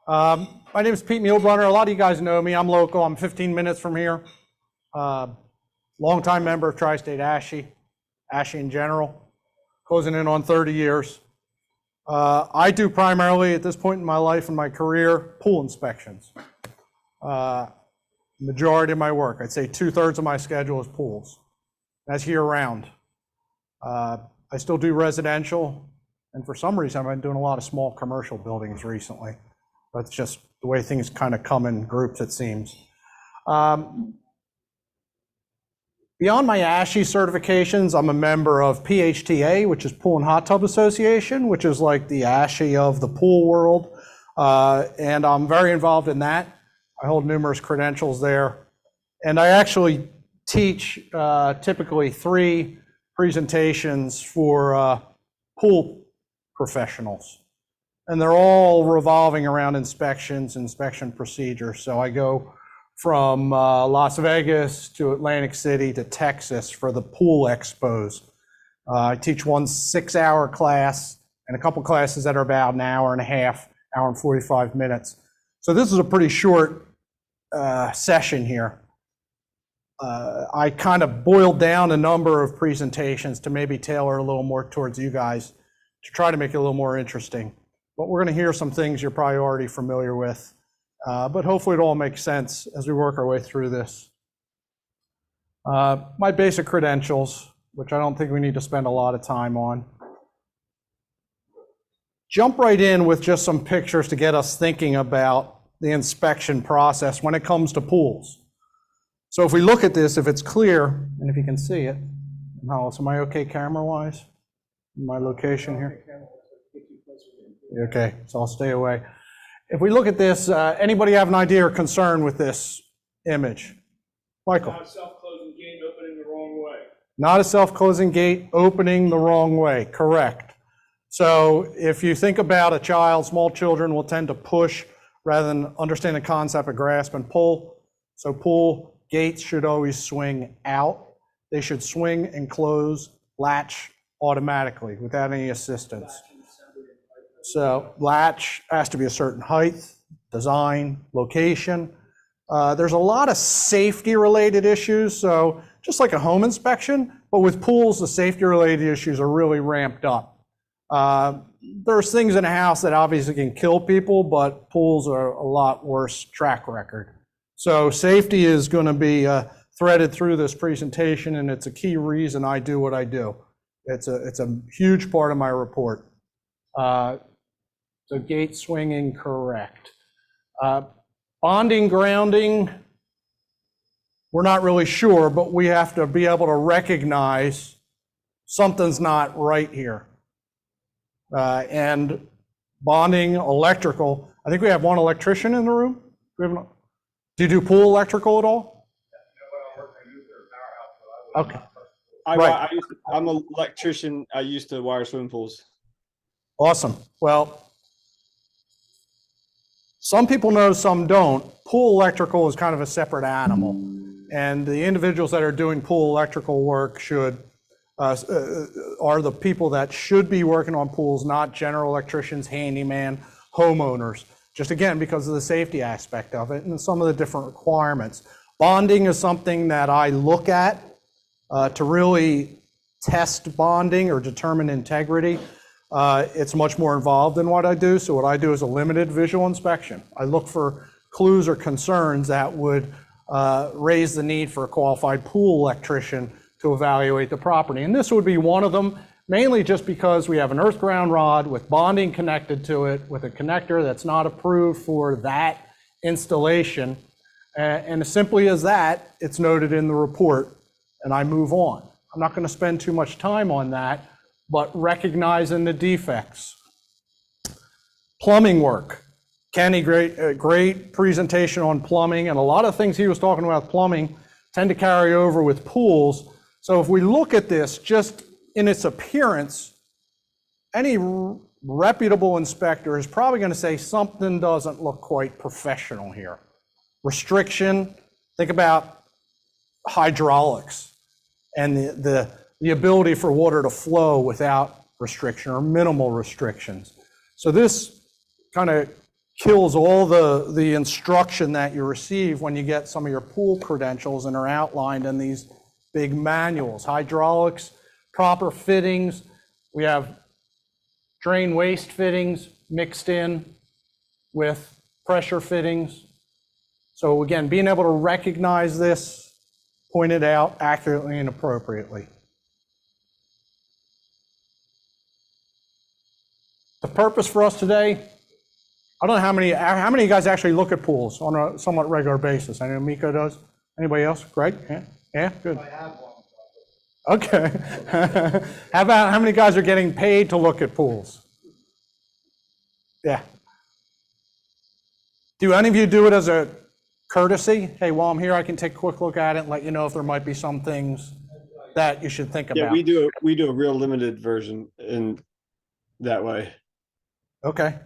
My name is Pete Muehlbronner. A lot of you guys know me. I'm local. I'm 15 minutes from here. Longtime member of Tri-State ASHI in general, closing in on 30 years. I do primarily, at this point in my life and my career, pool inspections. Majority of my work, I'd say 2/3 of my schedule is pools. That's year round. I still do residential, and for some reason I've been doing a lot of small commercial buildings recently. That's just the way things kind of come in groups, it seems. Beyond my ASHI certifications, I'm a member of PHTA, which is Pool and Hot Tub Association, which is like the ASHI of the pool world. And I'm very involved in that. I hold numerous credentials there. And I actually teach typically 3 presentations for pool professionals. And they're all revolving around inspections, inspection procedures. So I go from Las Vegas to Atlantic City to Texas for the pool expos. I teach one 6-hour class and a couple classes that are about an hour and a half, hour and 45 minutes. So this is a pretty short session here. I kind of boiled down a number of presentations to maybe tailor a little more towards you guys to try to make it a little more interesting. But we're going to hear some things you're probably already familiar with, but hopefully it all makes sense as we work our way through this. My basic credentials, which I don't think we need to spend a lot of time on. Jump right in with just some pictures to get us thinking about the inspection process when it comes to pools. So if we look at this, if it's clear, and if you can see it, Hollis, am I okay camera-wise? My location here? Okay, so I'll stay away. If we look at this, anybody have an idea or concern with this image? Michael? Not a self-closing gate opening the wrong way. Not a self-closing gate opening the wrong way, correct. So if you think about a child, small children will tend to push rather than understand the concept of grasp and pull. So pool gates should always swing out. They should swing and close, latch automatically without any assistance. So latch has to be a certain height, design, location. There's a lot of safety related issues. So just like a home inspection, but with pools, the safety related issues are really ramped up. There's things in a house that obviously can kill people, but pools are a lot worse track record. So safety is going to be threaded through this presentation, and it's a key reason I do what I do. It's a huge part of my report. So gate swinging, correct. Bonding, grounding, we're not really sure, but we have to be able to recognize something's not right here. And bonding, electrical, I think we have one electrician in the room. Do you do pool electrical at all? Okay. I'm an electrician. I used to wire swimming pools. Awesome. Well, some people know, some don't. Pool electrical is kind of a separate animal. And the individuals that are doing pool electrical work are the people that should be working on pools, not general electricians, handyman, homeowners. Just again, because of the safety aspect of it and some of the different requirements. Bonding is something that I look at to really test bonding or determine integrity. It's much more involved than what I do. So what I do is a limited visual inspection. I look for clues or concerns that would raise the need for a qualified pool electrician to evaluate the property. And this would be one of them, mainly just because we have an earth ground rod with bonding connected to it with a connector that's not approved for that installation. And as simply as that, it's noted in the report and I move on. I'm not going to spend too much time on that, but recognizing the defects. Plumbing work. Kenny, great presentation on plumbing, and a lot of things he was talking about plumbing tend to carry over with pools. So if we look at this just in its appearance, any reputable inspector is probably going to say something doesn't look quite professional here. Restriction, think about hydraulics and the ability for water to flow without restriction or minimal restrictions. So this kind of kills all the instruction that you receive when you get some of your pool credentials and are outlined in these big manuals. Hydraulics, proper fittings. We have drain waste fittings mixed in with pressure fittings. So again, being able to recognize this, point it out accurately and appropriately. The purpose for us today, I don't know how many of you guys actually look at pools on a somewhat regular basis. I know Miko does. Anybody else? Greg? Yeah, good. I have one. Okay. How many guys are getting paid to look at pools? Yeah. Do any of you do it as a courtesy? Hey, while I'm here, I can take a quick look at it and let you know if there might be some things that you should think about. Yeah, we do a real limited version in that way. Okay.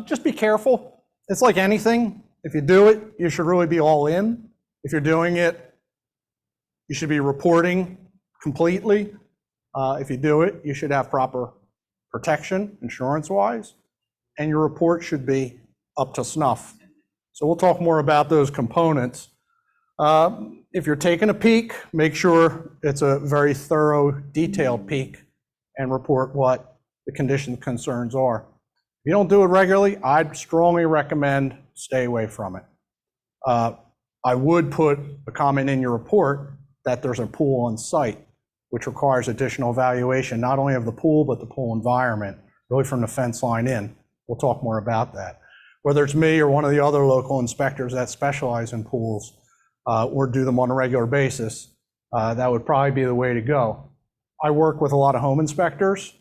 Just be careful. It's like anything. If you do it, you should really be all in. If you're doing it, you should be reporting completely. If you do it, you should have proper protection, insurance-wise, and your report should be up to snuff. So we'll talk more about those components. If you're taking a peek, make sure it's a very thorough, detailed peek and report what the condition concerns are. If you don't do it regularly, I'd strongly recommend stay away from it. I would put a comment in your report that there's a pool on site, which requires additional evaluation, not only of the pool, but the pool environment, really from the fence line in. We'll talk more about that. Whether it's me or one of the other local inspectors that specialize in pools or do them on a regular basis, that would probably be the way to go. I work with a lot of home inspectors.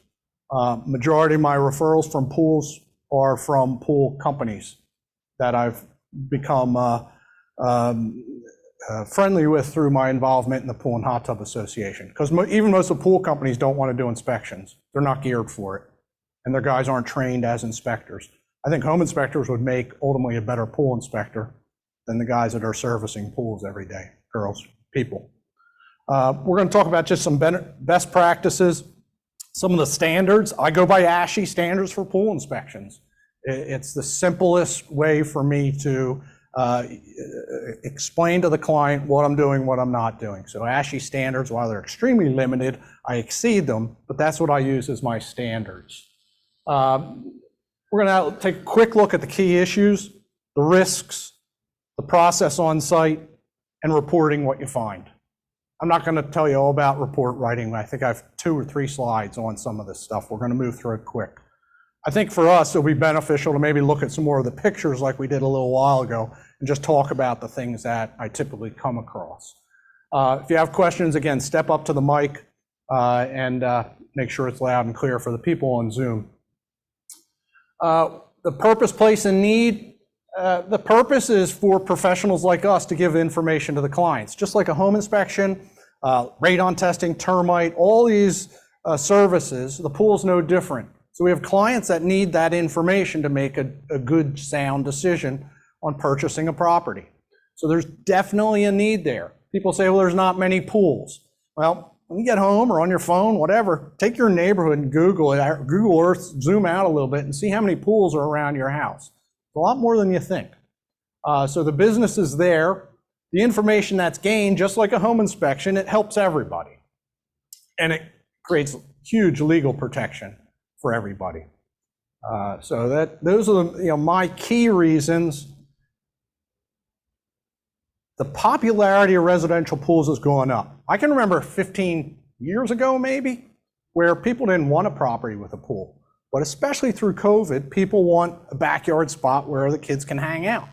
Majority of my referrals from pools are from pool companies that I've become friendly with through my involvement in the Pool and Hot Tub Association. Because even most of the pool companies don't want to do inspections. They're not geared for it. And their guys aren't trained as inspectors. I think home inspectors would make ultimately a better pool inspector than the guys that are servicing pools every day, girls, people. We're going to talk about just some best practices, some of the standards. I go by ASHI standards for pool inspections. It's the simplest way for me to explain to the client what I'm doing, what I'm not doing. So ASHI standards, while they're extremely limited, I exceed them, but that's what I use as my standards. We're going to take a quick look at the key issues, the risks, the process on site, and reporting what you find. I'm not going to tell you all about report writing. I think I have 2 or 3 slides on some of this stuff. We're going to move through it quick. I think for us, it'll be beneficial to maybe look at some more of the pictures like we did a little while ago and just talk about the things that I typically come across. If you have questions, again, step up to the mic and make sure it's loud and clear for the people on Zoom. The purpose, place, and need. The purpose is for professionals like us to give information to the clients, just like a home inspection, radon testing, termite, all these services. The pool's no different. So we have clients that need that information to make a good, sound decision on purchasing a property. So there's definitely a need there. People say, well, there's not many pools. Well, when you get home or on your phone, whatever, take your neighborhood and Google it, Google Earth, zoom out a little bit and see how many pools are around your house. A lot more than you think. So the business is there. The information that's gained, just like a home inspection, it helps everybody. And it creates huge legal protection for everybody. So those are the, my key reasons. The popularity of residential pools is going up. I can remember 15 years ago, maybe, where people didn't want a property with a pool. But especially through COVID, people want a backyard spot where the kids can hang out.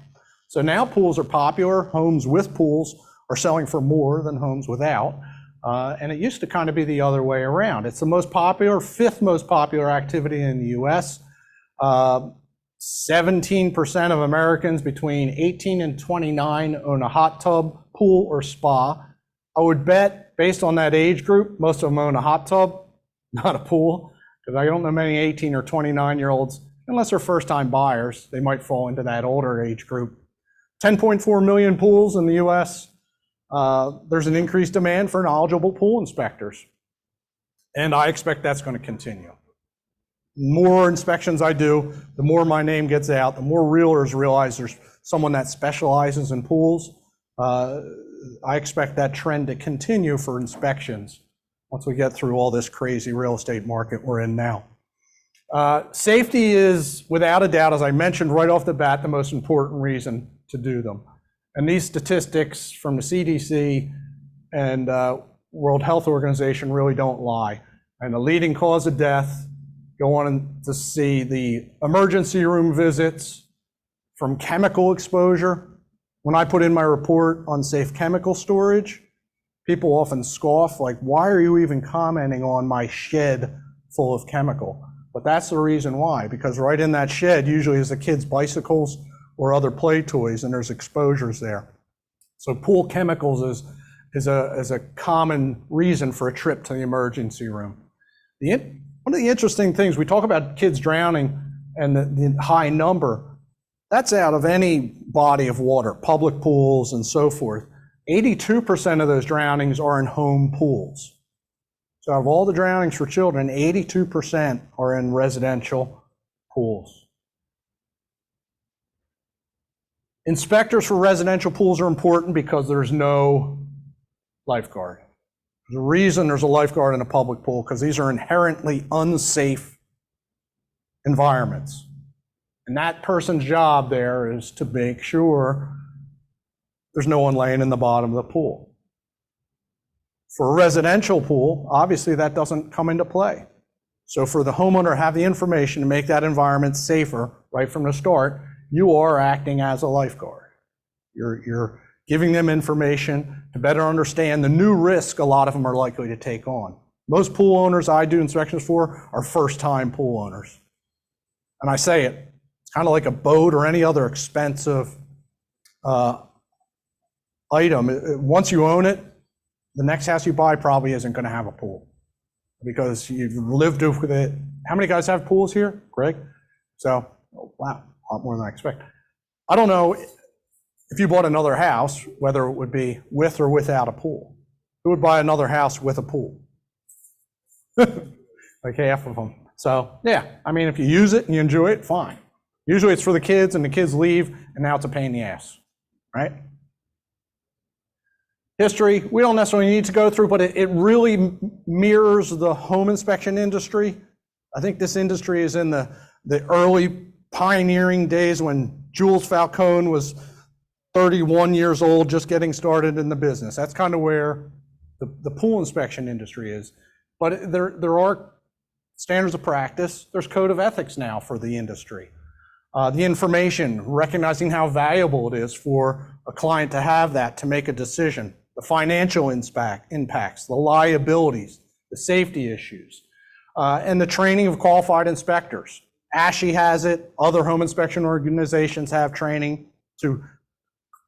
So now pools are popular. Homes with pools are selling for more than homes without. And it used to kind of be the other way around. It's the most popular, 5th most popular activity in the US. 17% of Americans between 18 and 29 own a hot tub, pool, or spa. I would bet, based on that age group, most of them own a hot tub, not a pool, because I don't know many 18 or 29-year-olds, unless they're first-time buyers, they might fall into that older age group. 10.4 million pools in the US. There's an increased demand for knowledgeable pool inspectors, and I expect that's going to continue. more inspections I do, the more my name gets out, the more realtors realize there's someone that specializes in pools. I expect that trend to continue for inspections once we get through all this crazy real estate market we're in now. Safety is, without a doubt, as I mentioned right off the bat, the most important reason to do them. And these statistics from the CDC and World Health Organization really don't lie. And the leading cause of death, go on to see the emergency room visits from chemical exposure. When I put in my report on safe chemical storage, people often scoff, like, why are you even commenting on my shed full of chemical? But that's the reason why, because right in that shed usually is the kids' bicycles or other play toys, and there's exposures there. So pool chemicals is a common reason for a trip to the emergency room. One of the interesting things, we talk about kids drowning and the high number, that's out of any body of water, public pools and so forth. 82% of those drownings are in home pools. So out of all the drownings for children, 82% are in residential pools. Inspectors for residential pools are important because there's no lifeguard. There's a reason there's a lifeguard in a public pool, because these are inherently unsafe environments. And that person's job there is to make sure there's no one laying in the bottom of the pool. For a residential pool, obviously that doesn't come into play. So for the homeowner to have the information to make that environment safer right from the start, you are acting as a lifeguard. You're giving them information to better understand the new risk a lot of them are likely to take on. Most pool owners I do inspections for are first-time pool owners. And I say it, it's kind of like a boat or any other expensive item. Once you own it, the next house you buy probably isn't going to have a pool because you've lived with it. How many guys have pools here? Greg? So, oh, wow, a lot more than I expect. I don't know if you bought another house, whether it would be with or without a pool. Who would buy another house with a pool? Like half of them. So, yeah, I mean, if you use it and you enjoy it, fine. Usually it's for the kids and the kids leave and now it's a pain in the ass, right? History, we don't necessarily need to go through, but it really mirrors the home inspection industry. I think this industry is in the early pioneering days when Jules Falcone was 31 years old, just getting started in the business. That's kind of where the pool inspection industry is. But there are standards of practice. There's code of ethics now for the industry. The information, recognizing how valuable it is for a client to have that to make a decision. The financial impacts, the liabilities, the safety issues, and the training of qualified inspectors. ASHI has it, other home inspection organizations have training to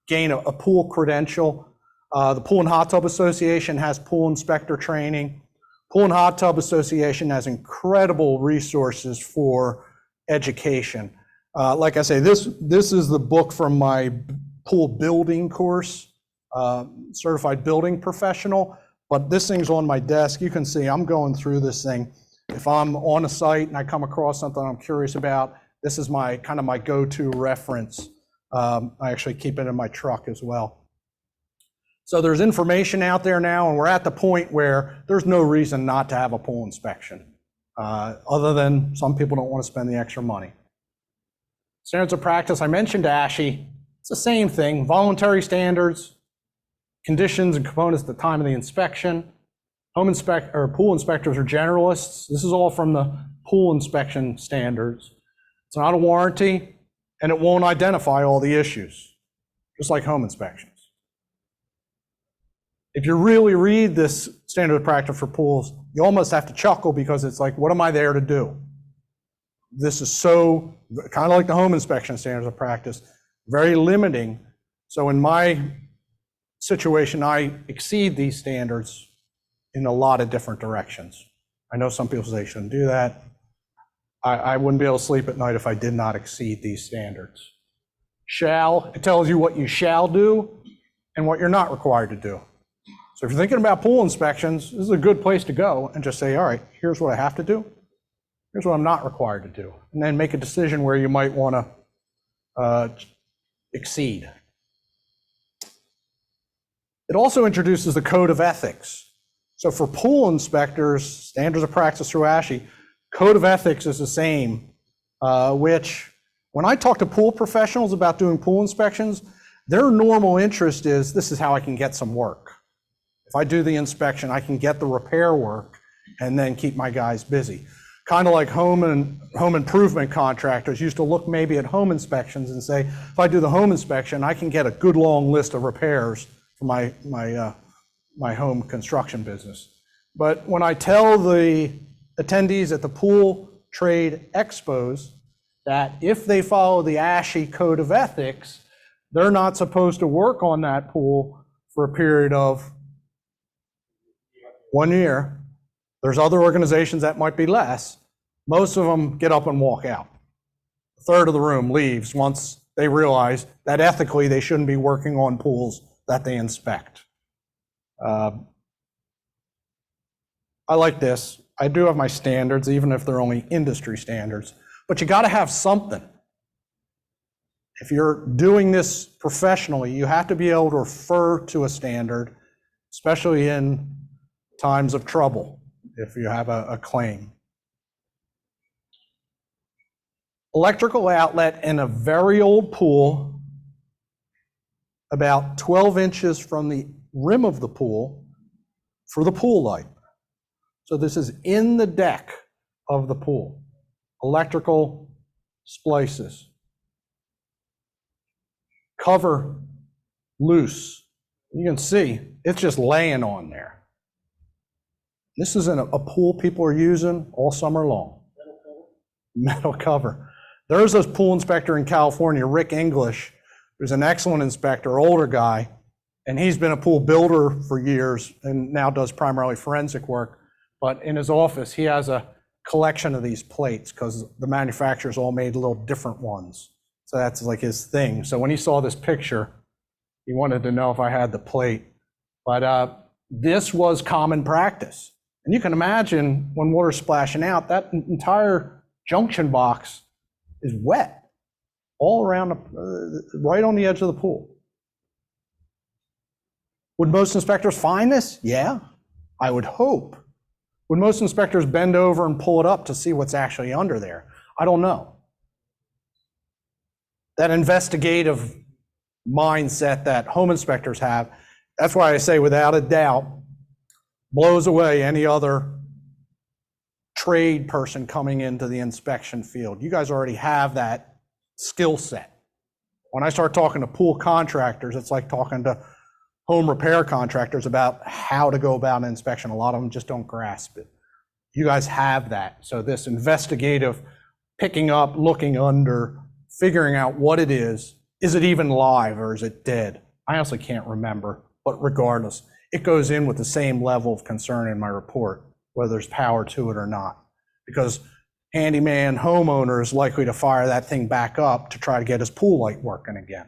gain a pool credential. The Pool and Hot Tub Association has pool inspector training. Pool and Hot Tub Association has incredible resources for education. Like I say, this is the book from my pool building course. Certified building professional, but this thing's on my desk. You can see I'm going through this thing. If I'm on a site and I come across something I'm curious about, this is my kind of my go-to reference. I actually keep it in my truck as well. So there's information out there now, and we're at the point where there's no reason not to have a pool inspection, other than some people don't want to spend the extra money. Standards of practice, I mentioned ASHI. It's the same thing, voluntary standards, conditions and components at the time of the inspection. Pool inspectors are generalists. This is all from the pool inspection standards. It's not a warranty, and it won't identify all the issues, just like home inspections. If you really read this standard of practice for pools, you almost have to chuckle because it's like, what am I there to do? This is so, kind of like the home inspection standards of practice, very limiting. So in my situation, I exceed these standards in a lot of different directions. I know some people say I shouldn't do that. I wouldn't be able to sleep at night if I did not exceed these standards. Shall, it tells you what you shall do and what you're not required to do. So if you're thinking about pool inspections, this is a good place to go and just say, all right, here's what I have to do. Here's what I'm not required to do. And then make a decision where you might want to exceed. It also introduces the code of ethics. So for pool inspectors, standards of practice through ASHI, code of ethics is the same, which when I talk to pool professionals about doing pool inspections, their normal interest is, this is how I can get some work. If I do the inspection, I can get the repair work and then keep my guys busy. Kind of like home improvement contractors used to look maybe at home inspections and say, if I do the home inspection, I can get a good long list of repairs for my home construction business. But when I tell the attendees at the pool trade expos that if they follow the ASHI code of ethics, they're not supposed to work on that pool for a period of 1 year. There's other organizations that might be less. Most of them get up and walk out. A third of the room leaves once they realize that ethically they shouldn't be working on pools that they inspect. I like this. I do have my standards, even if they're only industry standards, but you got to have something. If you're doing this professionally, you have to be able to refer to a standard, especially in times of trouble, if you have a claim. Electrical outlet in a very old pool, about 12 inches from the rim of the pool for the pool light. So this is in the deck of the pool. Electrical splices. Cover loose. You can see it's just laying on there. This isn't a pool people are using all summer long. Metal cover. There's a pool inspector in California, Rick English, who's an excellent inspector, older guy, and he's been a pool builder for years and now does primarily forensic work. But in his office, he has a collection of these plates because the manufacturers all made little different ones. So that's like his thing. So when he saw this picture, he wanted to know if I had the plate. But this was common practice. And you can imagine when water's splashing out, that entire junction box is wet all around, right on the edge of the pool. Would most inspectors find this? Yeah, I would hope. Would most inspectors bend over and pull it up to see what's actually under there? I don't know. That investigative mindset that home inspectors have, that's why I say without a doubt, blows away any other trade person coming into the inspection field. You guys already have that skill set. When I start talking to pool contractors, it's like talking to home repair contractors about how to go about an inspection. A lot of them just don't grasp it. You guys have that. So this investigative picking up, looking under, figuring out what it is it even live or is it dead? I honestly can't remember, but regardless, it goes in with the same level of concern in my report, whether there's power to it or not, because handyman homeowner is likely to fire that thing back up to try to get his pool light working again.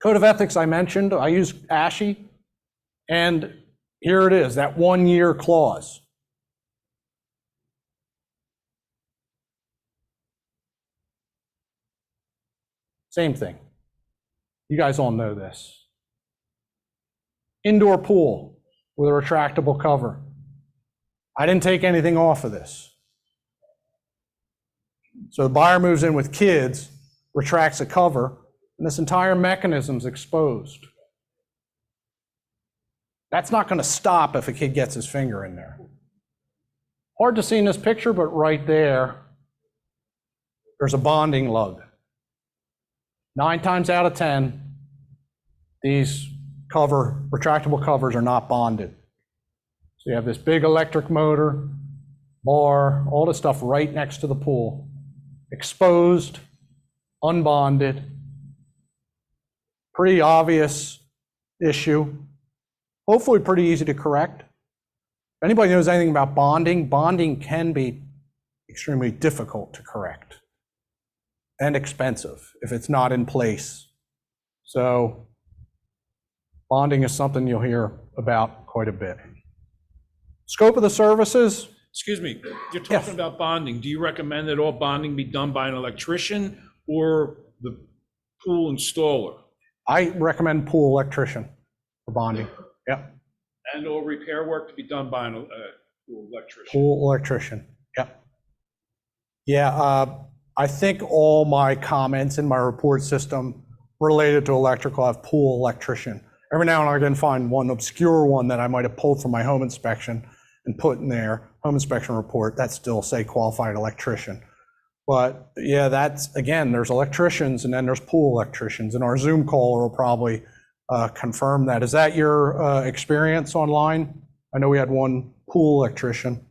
Code of ethics I mentioned, I use ASHI, and here it is, that 1 year clause. Same thing. You guys all know this. Indoor pool with a retractable cover. I didn't take anything off of this. So the buyer moves in with kids, retracts a cover, and this entire mechanism's exposed. That's not going to stop if a kid gets his finger in there. Hard to see in this picture, but right there, there's a bonding lug. 9 times out of 10, these retractable covers are not bonded. So you have this big electric motor, bar, all this stuff right next to the pool. Exposed, unbonded. Pretty obvious issue. Hopefully pretty easy to correct. If anybody knows anything about bonding, bonding can be extremely difficult to correct and expensive if it's not in place. So bonding is something you'll hear about quite a bit. Scope of the services, Excuse me, you're Yes. talking about bonding. Do you recommend that all bonding be done by an electrician or the pool installer? I recommend pool electrician for bonding. Yep, And all repair work to be done by an pool electrician? pool electrician. Yep. Yeah, I think all my comments in my report system related to electrical have pool electrician. Every now and again, find one obscure one that I might have pulled from my home inspection and put in there, home inspection report, that still say qualified electrician. But yeah, that's, again, there's electricians and then there's pool electricians, and our Zoom caller will probably confirm that. Is that your experience online? I know we had one pool electrician.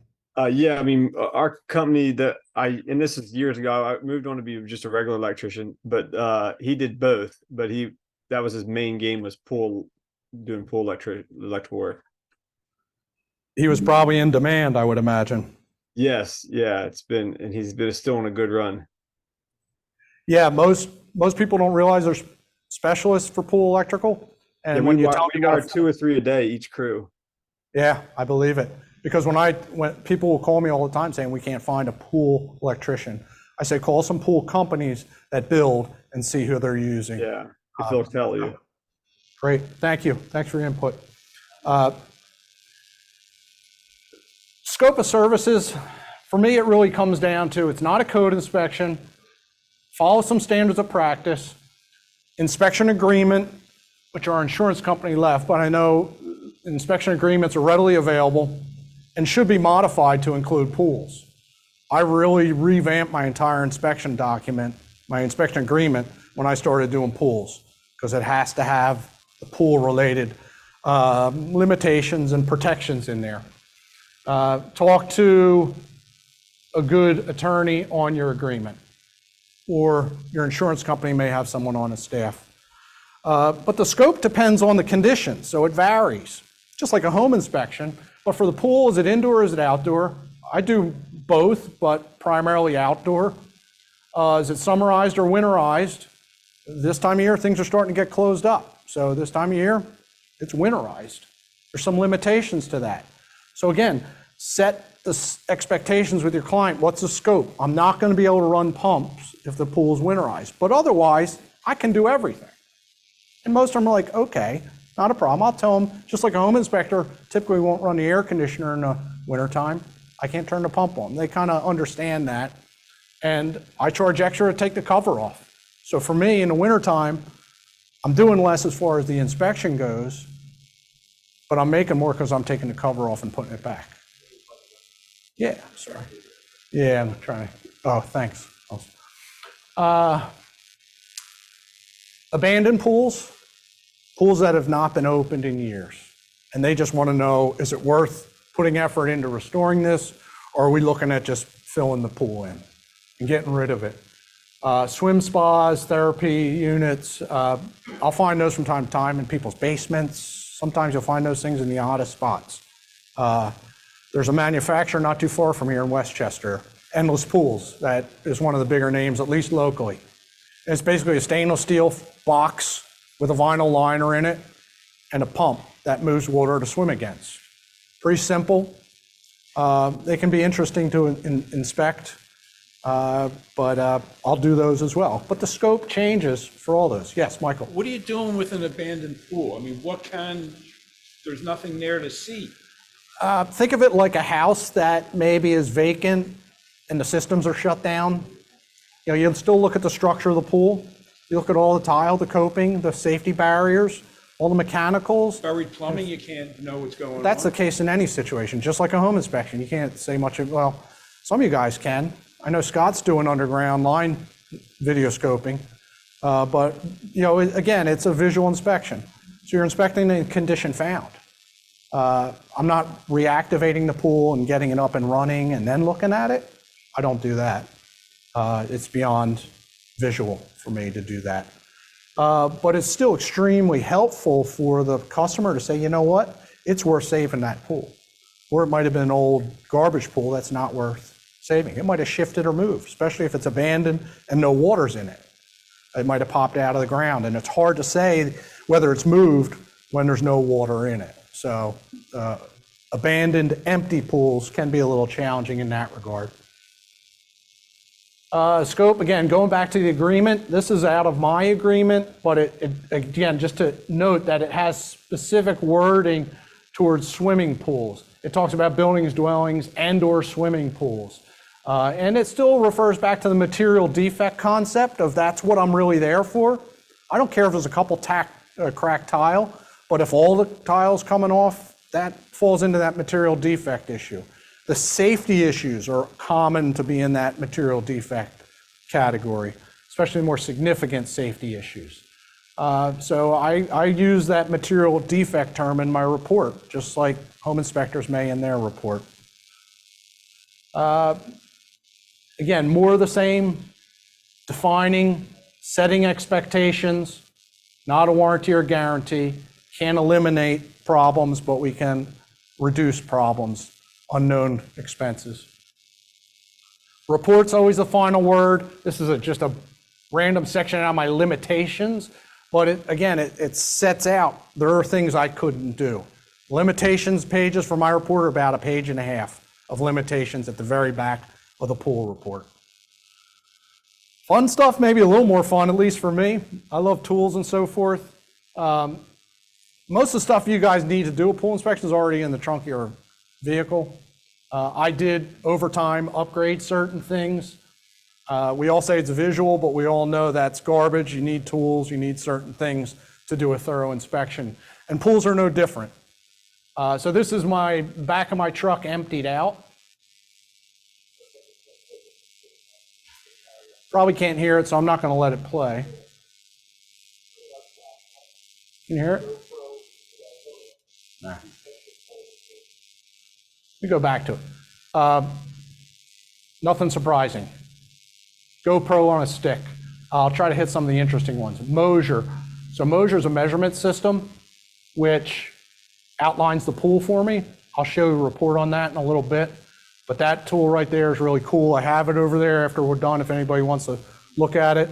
Yeah, I mean, our company and this is years ago, I moved on to be just a regular electrician, but he did both, but that was his main game, was doing pool electrical work. He was probably in demand, I would imagine. Yes, yeah, and he's been still on a good run. Yeah, most people don't realize there's specialists for pool electrical. And Yeah, when we you tell me wire 2 or 3 a day, each crew. yeah, I believe it. Because when people will call me all the time saying we can't find a pool electrician, I say call some pool companies that build and see who they're using. Yeah, if they'll tell you. Great, thank you. Thanks for your input. Scope of services, for me, it really comes down to, it's not a code inspection, follow some standards of practice, inspection agreement, which our insurance company left, but I know inspection agreements are readily available and should be modified to include pools. I really revamped my entire inspection document, my inspection agreement, when I started doing pools, because it has to have the pool-related limitations and protections in there. Talk to a good attorney on your agreement, or your insurance company may have someone on its staff. But the scope depends on the conditions, so it varies, just like a home inspection. But for the pool, is it indoor or is it outdoor? I do both, but primarily outdoor. Is it summerized or winterized? This time of year, things are starting to get closed up. So this time of year, it's winterized. There's some limitations to that. So again, set the expectations with your client. What's the scope? I'm not going to be able to run pumps if the pool is winterized, but otherwise, I can do everything. And most of them are like, okay, not a problem. I'll tell them, just like a home inspector typically won't run the air conditioner in the wintertime. I can't turn the pump on. They kind of understand that. And I charge extra to take the cover off. So for me, in the wintertime, I'm doing less as far as the inspection goes, but I'm making more because I'm taking the cover off and putting it back. Yeah, sorry. Yeah, I'm trying to, oh, thanks. Abandoned pools that have not been opened in years. And they just want to know, is it worth putting effort into restoring this, or are we looking at just filling the pool in and getting rid of it? Swim spas, therapy units, I'll find those from time to time in people's basements. Sometimes you'll find those things in the oddest spots. There's a manufacturer not too far from here in Westchester, Endless Pools, that is one of the bigger names, at least locally. And it's basically a stainless steel box with a vinyl liner in it and a pump that moves water to swim against. Pretty simple. They can be interesting to inspect, but I'll do those as well. But the scope changes for all those. Yes, Michael? What are you doing with an abandoned pool? I mean, there's nothing there to see. Think of it like a house that maybe is vacant and the systems are shut down. You know, you'll still look at the structure of the pool. You look at all the tile, the coping, the safety barriers, all the mechanicals. Buried plumbing, you can't know what's going on. That's the case in any situation, just like a home inspection. You can't say much of, well, some of you guys can. I know Scott's doing underground line video scoping, but you know, again, it's a visual inspection. So you're inspecting the condition found. I'm not reactivating the pool and getting it up and running and then looking at it. I don't do that. It's beyond visual for me to do that. But it's still extremely helpful for the customer to say, you know what, it's worth saving that pool. Or it might have been an old garbage pool that's not worth saving. It might have shifted or moved, especially if it's abandoned and no water's in it. It might have popped out of the ground, and it's hard to say whether it's moved when there's no water in it. So abandoned, empty pools can be a little challenging in that regard. Scope, again, going back to the agreement, this is out of my agreement, but again, just to note that it has specific wording towards swimming pools. It talks about buildings, dwellings, and/or swimming pools. And it still refers back to the material defect concept of that's what I'm really there for. I don't care if there's a couple cracked tile, but if all the tiles coming off, that falls into that material defect issue. The safety issues are common to be in that material defect category, especially more significant safety issues. So I use that material defect term in my report, just like home inspectors may in their report. Again, more of the same, defining, setting expectations, not a warranty or guarantee, can't eliminate problems, but we can reduce problems, unknown expenses. Report's always the final word. This is just a random section out of my limitations, but it sets out, there are things I couldn't do. Limitations pages for my report are about 1.5 pages of limitations at the very back of the pool report. Fun stuff, maybe a little more fun, at least for me. I love tools and so forth. Most of the stuff you guys need to do a pool inspection is already in the trunk of your vehicle. I did over time upgrade certain things. We all say it's visual, but we all know that's garbage. You need tools, you need certain things to do a thorough inspection. And pools are no different. So this is my back of my truck emptied out. Probably can't hear it, so I'm not going to let it play. Can you hear it? Nah. Let me go back to it. Nothing surprising. GoPro on a stick. I'll try to hit some of the interesting ones. Mosier. So Mosier is a measurement system which outlines the pool for me. I'll show you a report on that in a little bit. But that tool right there is really cool. I have it over there after we're done. If anybody wants to look at it,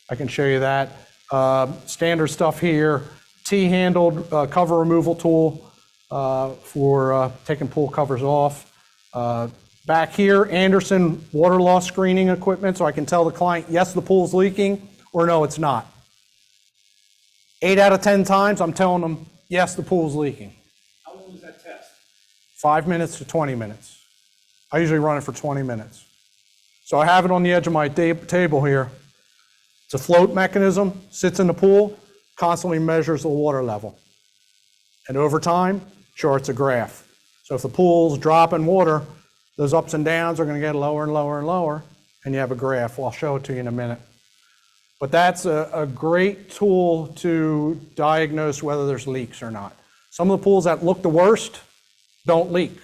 I can show you that. Standard stuff here. T-handled cover removal tool for taking pool covers off. Back here, Anderson water loss screening equipment, so I can tell the client, yes, the pool's leaking, or no, it's not. 8 out of 10 times, I'm telling them, yes, the pool's leaking. How long was that test? 5 minutes to 20 minutes. I usually run it for 20 minutes. So I have it on the edge of my table here. It's a float mechanism, sits in the pool, constantly measures the water level. And over time, charts a graph. So if the pool's dropping water, those ups and downs are going to get lower and lower and lower, and you have a graph. Well, I'll show it to you in a minute. But that's a great tool to diagnose whether there's leaks or not. Some of the pools that look the worst don't leak.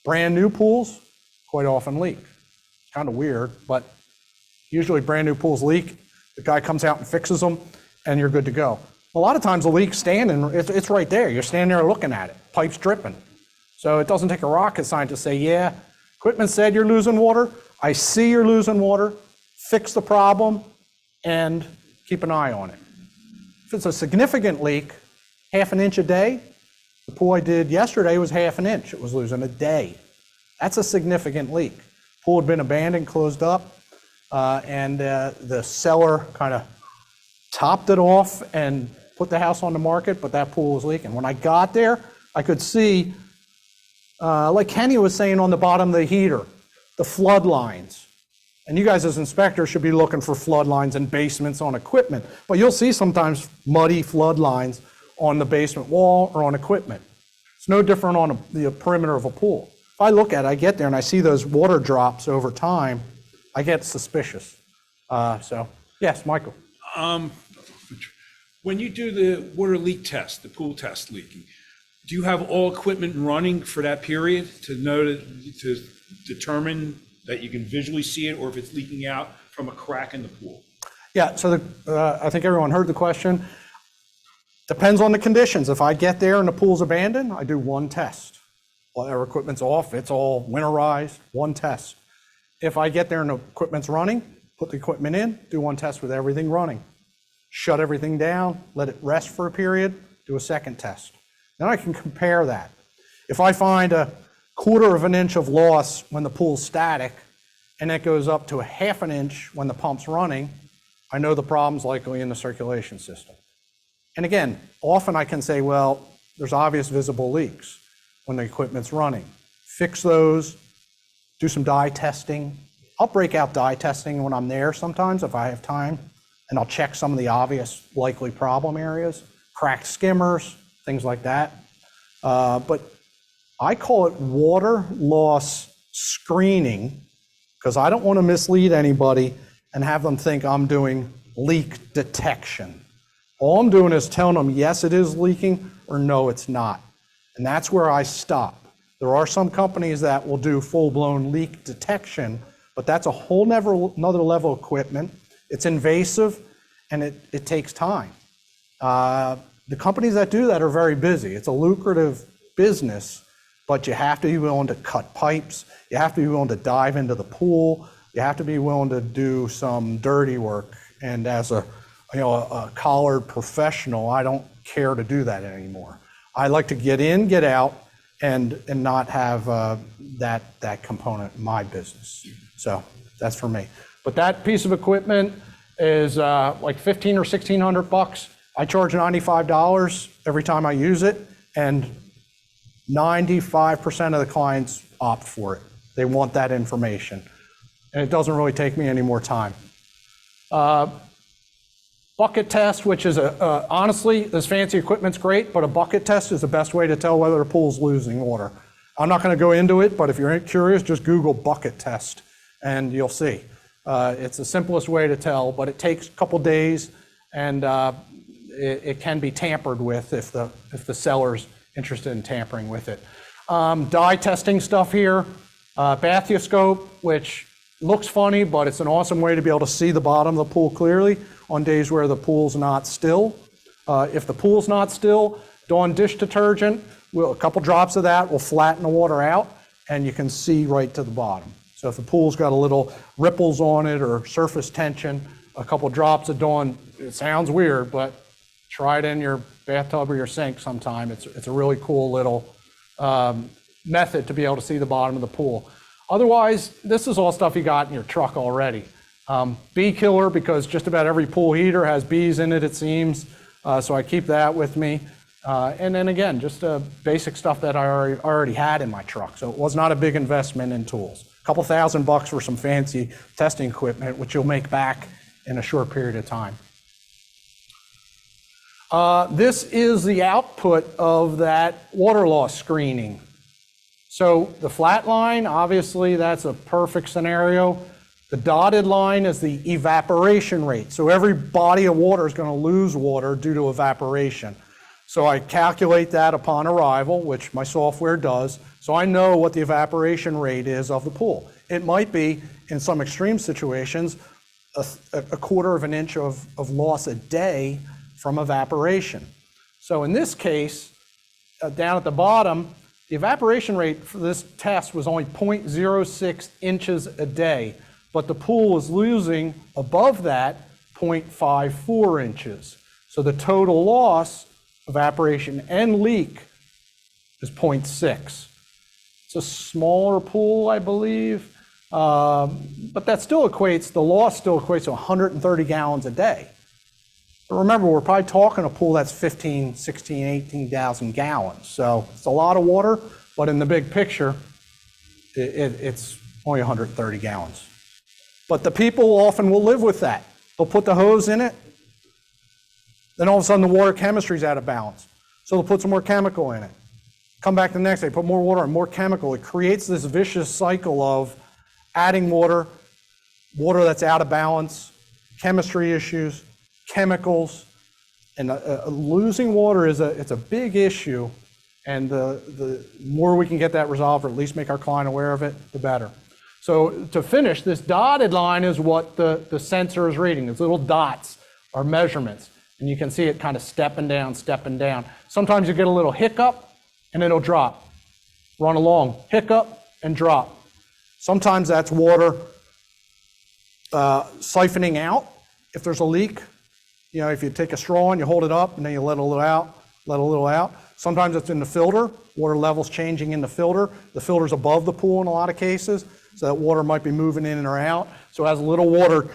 Brand new pools quite often leak. Kind of weird, but usually brand new pools leak. The guy comes out and fixes them, and you're good to go. A lot of times the leak's standing, it's right there. You're standing there looking at it. Pipe's dripping. So it doesn't take a rocket scientist to say, yeah, equipment said you're losing water. I see you're losing water. Fix the problem and keep an eye on it. If it's a significant leak, 1/2 inch a day, the pool I did yesterday was 1/2 inch. It was losing a day. That's a significant leak. Pool had been abandoned, closed up, and the seller kind of topped it off and put the house on the market, but that pool was leaking. When I got there, I could see, like Kenny was saying on the bottom of the heater, the flood lines. And you guys as inspectors should be looking for flood lines and basements on equipment, but you'll see sometimes muddy flood lines on the basement wall or on equipment. It's no different on the perimeter of a pool. If I look at it, I get there and I see those water drops over time, I get suspicious. So, yes, Michael. When you do the water leak test, the pool test leaking, do you have all equipment running for that period to to determine that you can visually see it, or if it's leaking out from a crack in the pool? Yeah, so I think everyone heard the question. Depends on the conditions. If I get there and the pool's abandoned, I do one test. While our equipment's off, it's all winterized, one test. If I get there and the equipment's running, put the equipment in, do one test with everything running. Shut everything down, let it rest for a period, do a second test. Then I can compare that. If I find a 1/4 of an inch of loss when the pool's static, and it goes up to a 1/2 an inch when the pump's running, I know the problem's likely in the circulation system. And again, often I can say, well, there's obvious visible leaks when the equipment's running. Fix those, do some dye testing. I'll break out dye testing when I'm there sometimes if I have time, and I'll check some of the obvious likely problem areas, cracked skimmers, things like that. But I call it water loss screening because I don't want to mislead anybody and have them think I'm doing leak detection. All I'm doing is telling them, yes, it is leaking, or no, it's not. And that's where I stop. There are some companies that will do full-blown leak detection, but that's a whole another level of equipment. It's invasive, and it takes time. The companies that do that are very busy. It's a lucrative business, but you have to be willing to cut pipes. You have to be willing to dive into the pool. You have to be willing to do some dirty work. And as a collared professional, I don't care to do that anymore. I like to get in, get out, and not have that component in my business. So that's for me. But that piece of equipment is like $1,500 or $1,600. I charge $95 every time I use it, and 95% of the clients opt for it. They want that information, and it doesn't really take me any more time. Bucket test, which is honestly, this fancy equipment's great, but a bucket test is the best way to tell whether a pool's losing water. I'm not going to go into it, but if you're curious, just Google bucket test, and you'll see. It's the simplest way to tell, but it takes a couple days, and it can be tampered with if the seller's interested in tampering with it. Dye testing stuff here, bathyoscope, which looks funny, but it's an awesome way to be able to see the bottom of the pool clearly on days where the pool's not still. If the pool's not still, Dawn dish detergent, a couple drops of that will flatten the water out, and you can see right to the bottom. So if the pool's got a little ripples on it or surface tension, a couple drops of Dawn, it sounds weird, but try it in your bathtub or your sink sometime. It's a really cool little method to be able to see the bottom of the pool. Otherwise, this is all stuff you got in your truck already. Bee killer, because just about every pool heater has bees in it, it seems. So I keep that with me. And then again, just basic stuff that I already had in my truck. So it was not a big investment in tools. A couple $1,000 for some fancy testing equipment, which you'll make back in a short period of time. This is the output of that water loss screening. So the flat line, obviously that's a perfect scenario. The dotted line is the evaporation rate. So every body of water is going to lose water due to evaporation. So I calculate that upon arrival, which my software does. So I know what the evaporation rate is of the pool. It might be, in some extreme situations, a 1/4 of an inch of loss a day from evaporation. So in this case, down at the bottom, the evaporation rate for this test was only 0.06 inches a day, but the pool was losing above that 0.54 inches. So the total loss, evaporation and leak, is 0.6. It's a smaller pool, I believe, but that still equates, the loss still equates to 130 gallons a day. But remember, we're probably talking a pool that's 15, 16, 18,000 gallons. So it's a lot of water, but in the big picture, it's only 130 gallons. But the people often will live with that. They'll put the hose in it, then all of a sudden the water chemistry is out of balance. So they'll put some more chemical in it. Come back the next day, put more water and more chemical. It creates this vicious cycle of adding water, water that's out of balance, chemistry issues, chemicals, and losing water it's a big issue, and the more we can get that resolved, or at least make our client aware of it, the better. So to finish, this dotted line is what the sensor is reading. These little dots are measurements, and you can see it kind of stepping down, stepping down. Sometimes you get a little hiccup, and it'll drop. Run along, hiccup, and drop. Sometimes that's water siphoning out if there's a leak. You know, if you take a straw and you hold it up and then you let a little out, Sometimes it's in the filter, water levels changing in the filter. The filter's above the pool in a lot of cases, so that water might be moving in or out. So as a little water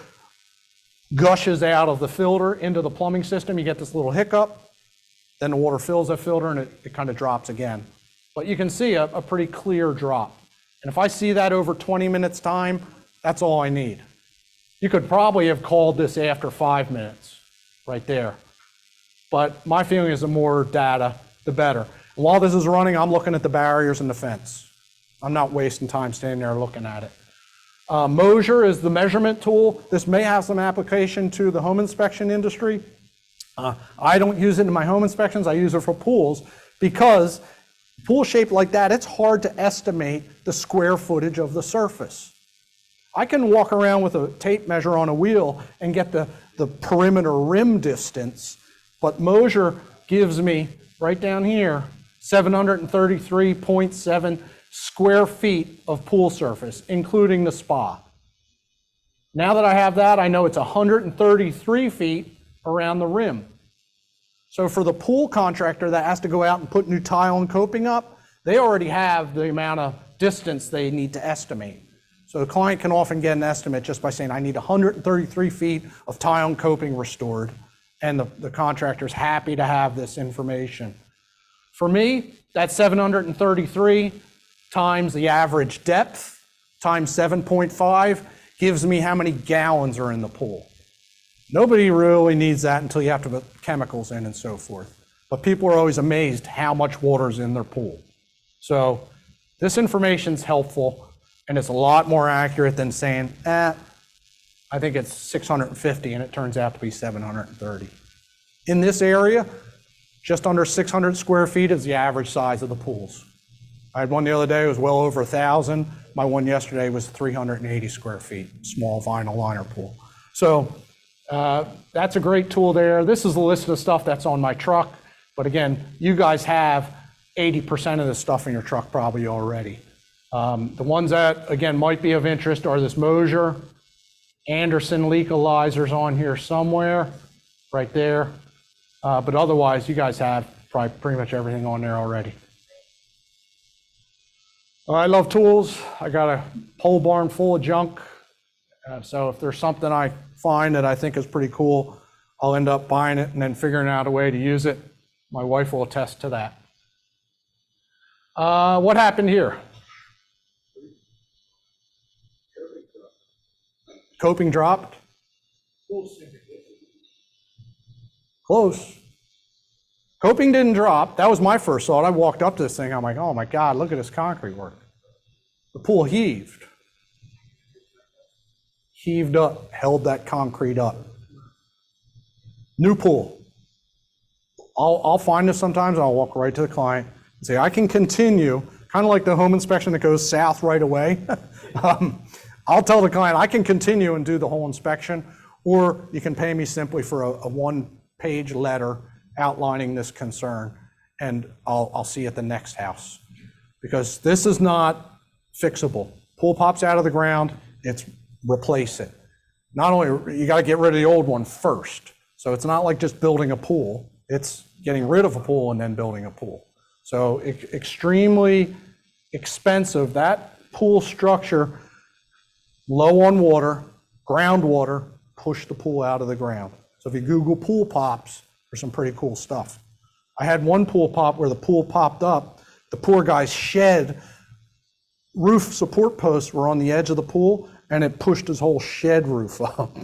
gushes out of the filter into the plumbing system, you get this little hiccup, then the water fills that filter and it kind of drops again. But you can see a pretty clear drop. And if I see that over 20 minutes time, that's all I need. You could probably have called this after 5 minutes right there. But my feeling is the more data, the better. And while this is running, I'm looking at the barriers and the fence. I'm not wasting time standing there looking at it. Mosier is the measurement tool. This may have some application to the home inspection industry. I don't use it in my home inspections. I use it for pools because pool shaped like that, it's hard to estimate the square footage of the surface. I can walk around with a tape measure on a wheel and get the perimeter rim distance, but Mosier gives me, right down here, 733.7 square feet of pool surface, including the spa. Now that I have that, I know it's 133 feet around the rim. So for the pool contractor that has to go out and put new tile and coping up, they already have the amount of distance they need to estimate. So the client can often get an estimate just by saying, I need 133 feet of tile and coping restored, and the contractor's happy to have this information. For me, that's 733 times the average depth times 7.5 gives me how many gallons are in the pool. Nobody really needs that until you have to put chemicals in and so forth. But people are always amazed how much water is in their pool. So this information's helpful, and it's a lot more accurate than saying, I think it's 650, and it turns out to be 730. In this area, just under 600 square feet is the average size of the pools. I had one the other day, it was well over 1,000. My one yesterday was 380 square feet, small vinyl liner pool. So that's a great tool there. This is a list of stuff that's on my truck. But again, you guys have 80% of this stuff in your truck probably already. The ones that, again, might be of interest are this Mosier, Anderson leakalizers on here somewhere, right there. But otherwise, you guys have probably pretty much everything on there already. I love tools. I got a pole barn full of junk. So if there's something I find that I think is pretty cool, I'll end up buying it and then figuring out a way to use it. My wife will attest to that. What happened here? Coping dropped? Close. Coping didn't drop. That was my first thought. I walked up to this thing. I'm like, oh my God, look at this concrete work. The pool heaved. Heaved up, held that concrete up. New pool. I'll find this sometimes. I'll walk right to the client and say, I can continue, kind of like the home inspection that goes south right away. I'll tell the client, I can continue and do the whole inspection, or you can pay me simply for a one-page letter outlining this concern, and I'll see you at the next house. Because this is not fixable. Pool pops out of the ground, it's replace it. Not only, you gotta get rid of the old one first. So it's not like just building a pool, it's getting rid of a pool and then building a pool. So extremely expensive. That pool structure, low on water, groundwater, push the pool out of the ground. So if you Google pool pops, there's some pretty cool stuff. I had one pool pop where the pool popped up, the poor guy's shed roof support posts were on the edge of the pool, and it pushed his whole shed roof up.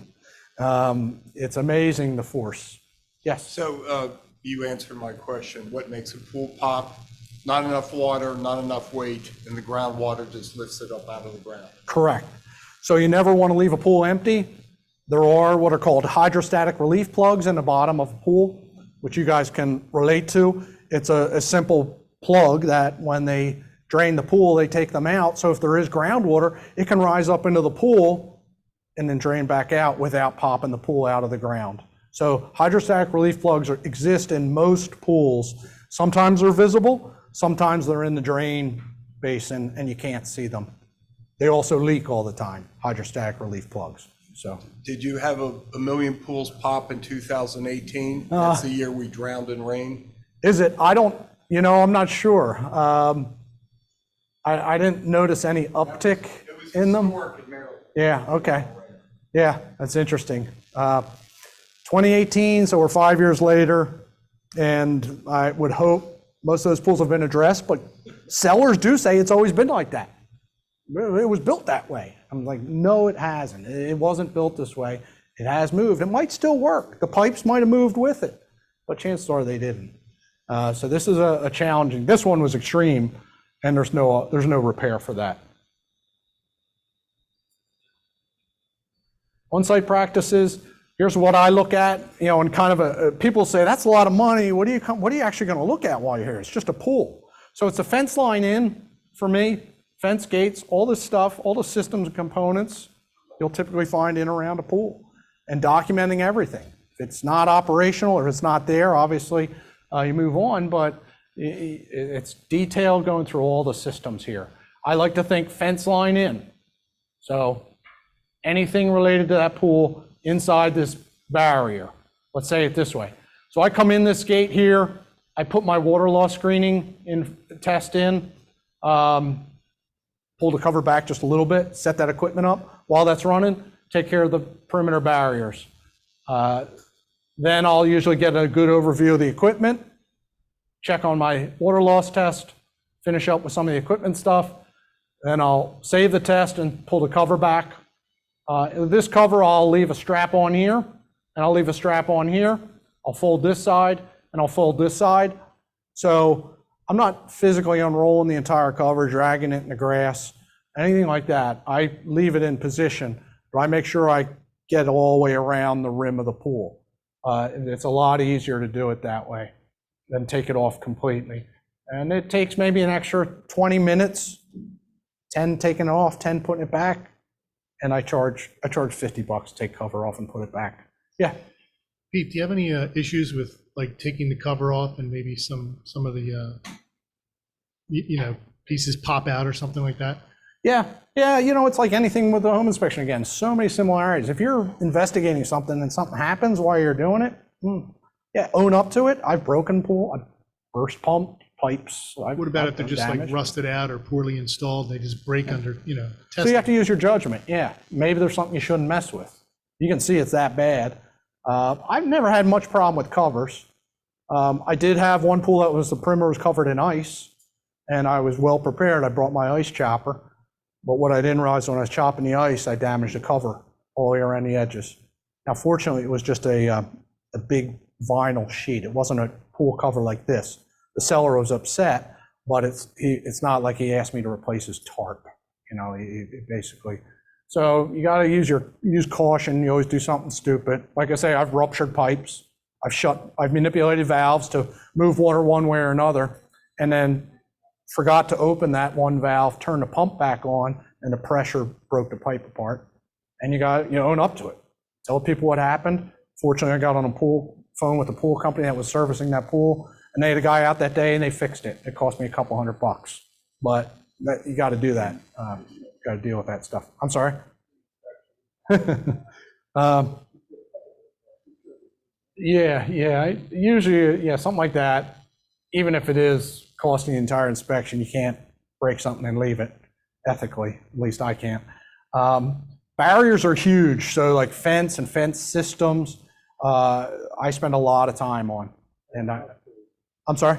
It's amazing, the force. Yes? So you answered my question. What makes a pool pop? Not enough water, not enough weight, and the groundwater just lifts it up out of the ground. Correct. So you never want to leave a pool empty. There are what are called hydrostatic relief plugs in the bottom of a pool, which you guys can relate to. It's a simple plug that when they drain the pool, they take them out. So if there is groundwater, it can rise up into the pool and then drain back out without popping the pool out of the ground. So hydrostatic relief plugs exist in most pools. Sometimes they're visible, sometimes they're in the drain basin and you can't see them. They also leak all the time, hydrostatic relief plugs. So, did you have a million pools pop in 2018? That's the year we drowned in rain. Is it? I don't You know, I'm not sure. I didn't notice any uptick in them. Work in Maryland. Yeah, okay. Yeah, that's interesting. 2018, so we're 5 years later, and I would hope most of those pools have been addressed, but sellers do say it's always been like that. It was built that way. I'm like, no, it hasn't. It wasn't built this way. It has moved. It might still work. The pipes might have moved with it, but chances are they didn't. So this is a challenging. This one was extreme, and there's no repair for that. On-site practices. Here's what I look at. You know, and kind of people say that's a lot of money. What are you actually going to look at while you're here? It's just a pool. So it's a fence line in for me, fence gates, all this stuff, all the systems and components you'll typically find in around a pool, and documenting everything. If it's not operational or it's not there, obviously you move on, but it's detailed going through all the systems here. I like to think fence line in. So anything related to that pool inside this barrier, let's say it this way. So I come in this gate here, I put my water loss screening test in, pull the cover back just a little bit, set that equipment up. While that's running, take care of the perimeter barriers. Then I'll usually get a good overview of the equipment, check on my water loss test, finish up with some of the equipment stuff, then I'll save the test and pull the cover back. This cover, I'll leave a strap on here, and I'll leave a strap on here. I'll fold this side, and I'll fold this side. So I'm not physically unrolling the entire cover, dragging it in the grass, anything like that. I leave it in position, but I make sure I get it all the way around the rim of the pool. It's a lot easier to do it that way than take it off completely. And it takes maybe an extra 20 minutes, 10 taking it off, 10 putting it back. And I charge $50 to take cover off and put it back. Yeah. Pete, do you have any issues with like taking the cover off and maybe some of the pieces pop out or something like that? Yeah, you know, it's like anything with the home inspection. Again, so many similarities. If you're investigating something and something happens while you're doing it, yeah, own up to it. I've broken pool, I've burst pumped pipes. What about if they're just like rusted out or poorly installed? They just break under, testing. So you have to use your judgment. Yeah, maybe there's something you shouldn't mess with. You can see it's that bad. I've never had much problem with covers. I did have one pool that was the perimeter was covered in ice, and I was well prepared. I brought my ice chopper, but what I didn't realize when I was chopping the ice, I damaged the cover all the way around the edges. Now, fortunately, it was just a big vinyl sheet. It wasn't a pool cover like this. The seller was upset, but it's not like he asked me to replace his tarp. You know, he basically. So you got to use caution. You always do something stupid. Like I say, I've ruptured pipes. I've manipulated valves to move water one way or another, and then forgot to open that one valve, turn the pump back on, and the pressure broke the pipe apart. And you own up to it. Tell people what happened. Fortunately, I got on a phone with the pool company that was servicing that pool, and they had a guy out that day and they fixed it. It cost me a couple $100, but you got to do that. Got to deal with that stuff. I'm sorry. Usually, something like that. Even if it is costing the entire inspection, you can't break something and leave it ethically. At least I can't. Barriers are huge. So like fence and fence systems, I spend a lot of time on. And I'm sorry?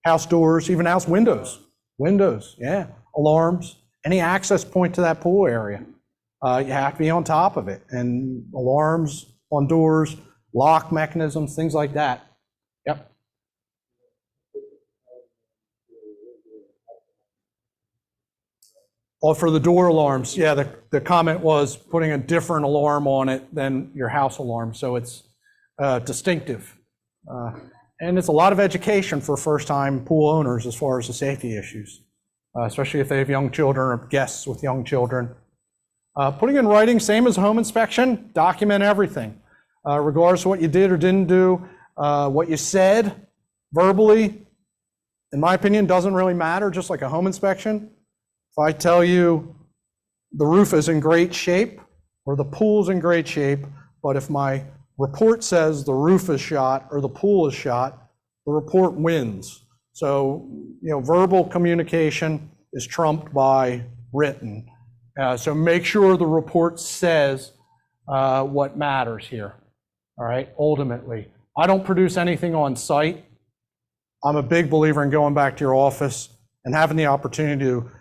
House doors, even house windows. Windows, yeah. Alarms, any access point to that pool area. You have to be on top of it. And alarms on doors, lock mechanisms, things like that. Yep. Or for the door alarms, yeah, the comment was putting a different alarm on it than your house alarm, so it's distinctive. And it's a lot of education for first-time pool owners as far as the safety issues, especially if they have young children or guests with young children. Putting in writing, same as home inspection, document everything, regardless of what you did or didn't do, what you said verbally, in my opinion, doesn't really matter, just like a home inspection. If I tell you the roof is in great shape or the pool's in great shape, but if my report says the roof is shot or the pool is shot, the report wins. So, verbal communication is trumped by written. So make sure the report says what matters here, all right, ultimately. I don't produce anything on site. I'm a big believer in going back to your office and having the opportunity to